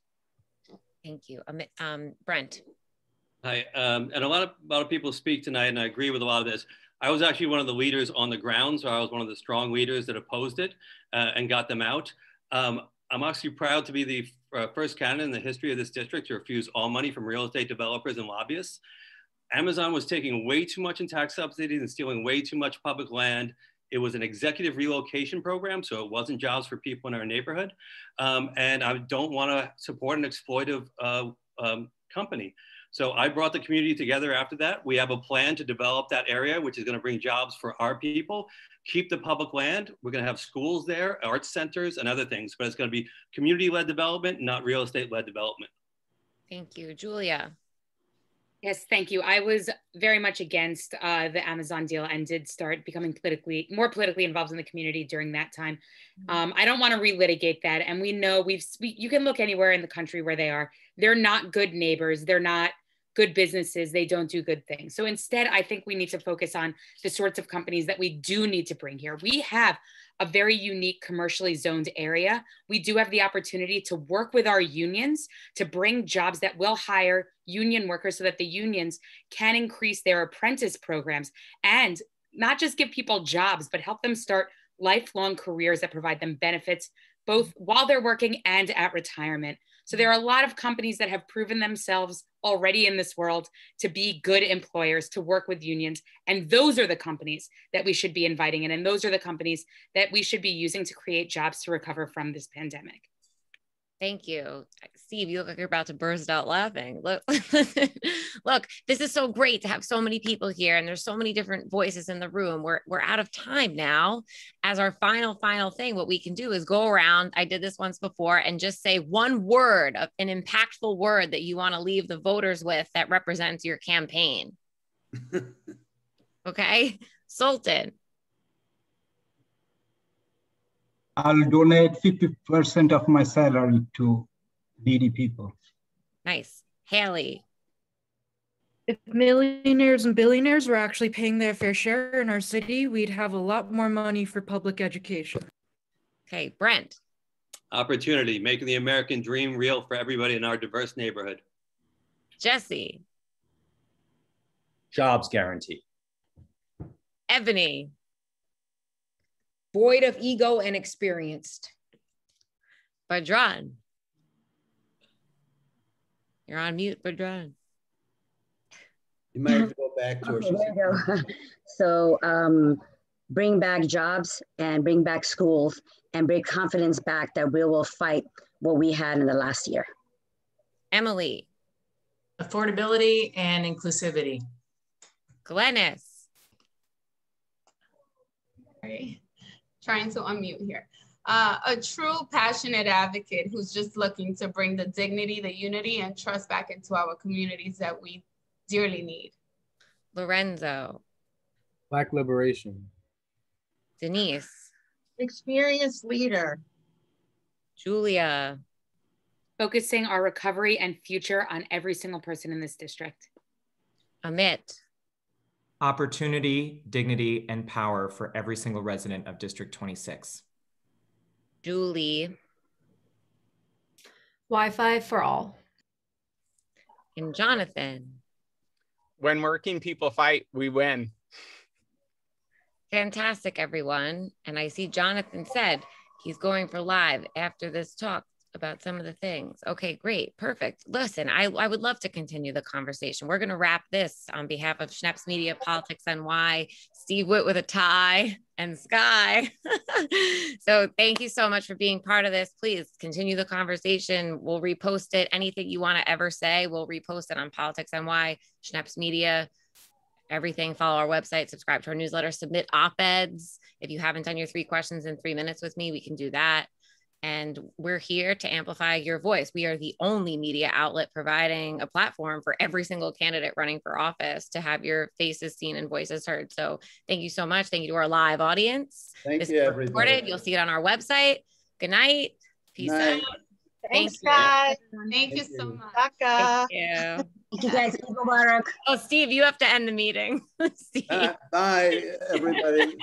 Thank you. Brent. Hi, and a lot of people speak tonight, and I agree with a lot of this. I was actually one of the leaders on the ground, so I was one of the strong leaders that opposed it and got them out. I'm actually proud to be the first candidate in the history of this district to refuse all money from real estate developers and lobbyists. Amazon was taking way too much in tax subsidies and stealing way too much public land. It was an executive relocation program, so it wasn't jobs for people in our neighborhood. And I don't want to support an exploitive company. So I brought the community together after that. We have a plan to develop that area, which is going to bring jobs for our people, keep the public land. We're going to have schools there, arts centers, and other things, but it's going to be community-led development, not real estate-led development. Thank you. Julia. Yes, thank you. I was very much against the Amazon deal and did start becoming more politically involved in the community during that time. I don't want to relitigate that. And we know you can look anywhere in the country where they are. They're not good neighbors. They're not good businesses. They don't do good things. So instead, I think we need to focus on the sorts of companies that we do need to bring here. We have a very unique commercially zoned area. We do have the opportunity to work with our unions to bring jobs that will hire union workers so that the unions can increase their apprentice programs and not just give people jobs, but help them start lifelong careers that provide them benefits both while they're working and at retirement. So there are a lot of companies that have proven themselves already in this world to be good employers, to work with unions. And those are the companies that we should be inviting in. And those are the companies that we should be using to create jobs to recover from this pandemic. Thank you. Steve, you look like you're about to burst out laughing. Look, look, this is so great to have so many people here and there's so many different voices in the room. We're out of time now. As our final thing, what we can do is go around. I did this once before and just say one word, an impactful word that you want to leave the voters with that represents your campaign. Okay, Sultan. I'll donate 50% of my salary to needy people. Nice. Haley. If millionaires and billionaires were actually paying their fair share in our city, we'd have a lot more money for public education. Okay, Brent. Opportunity, making the American dream real for everybody in our diverse neighborhood. Jesse. Jobs guarantee. Ebony. Void of ego and experienced. Badrun. You're on mute, Badrun. You might have to go back to her. Okay, there you go. So bring back jobs and bring back schools and bring confidence back that we will fight what we had in the last year. Emily. Affordability and inclusivity. Glennis. Sorry. Trying to unmute here. A true passionate advocate who's just looking to bring the dignity, the unity, and trust back into our communities that we dearly need. Lorenzo. Black liberation. Denise. Experienced leader. Julia. Focusing our recovery and future on every single person in this district. Amit. Opportunity, dignity, and power for every single resident of District 26. Julie. Wi-Fi for all. And Jonathan. When working people fight, we win. Fantastic, everyone. And I see Jonathan said he's going for live after this talk about some of the things. Okay, great. Perfect. Listen, I would love to continue the conversation. We're going to wrap this on behalf of Schneps Media, PoliticsNY, Steve Witt with a tie, and Skye. So thank you so much for being part of this. Please continue the conversation. We'll repost it. Anything you want to ever say, we'll repost it on PoliticsNY, Schneps Media, everything. Follow our website, subscribe to our newsletter, submit op-eds. If you haven't done your 3 questions in 3 minutes with me, we can do that. And we're here to amplify your voice. We are the only media outlet providing a platform for every single candidate running for office to have your faces seen and voices heard. So thank you so much. Thank you to our live audience. Thank you, everybody. You'll see it on our website. Good night. Peace out. Thanks, you. guys. Thank you so much. Bagga. Thank you. Thank you guys. Eid Mubarak. Oh, Steve, you have to end the meeting. Steve. Bye, everybody.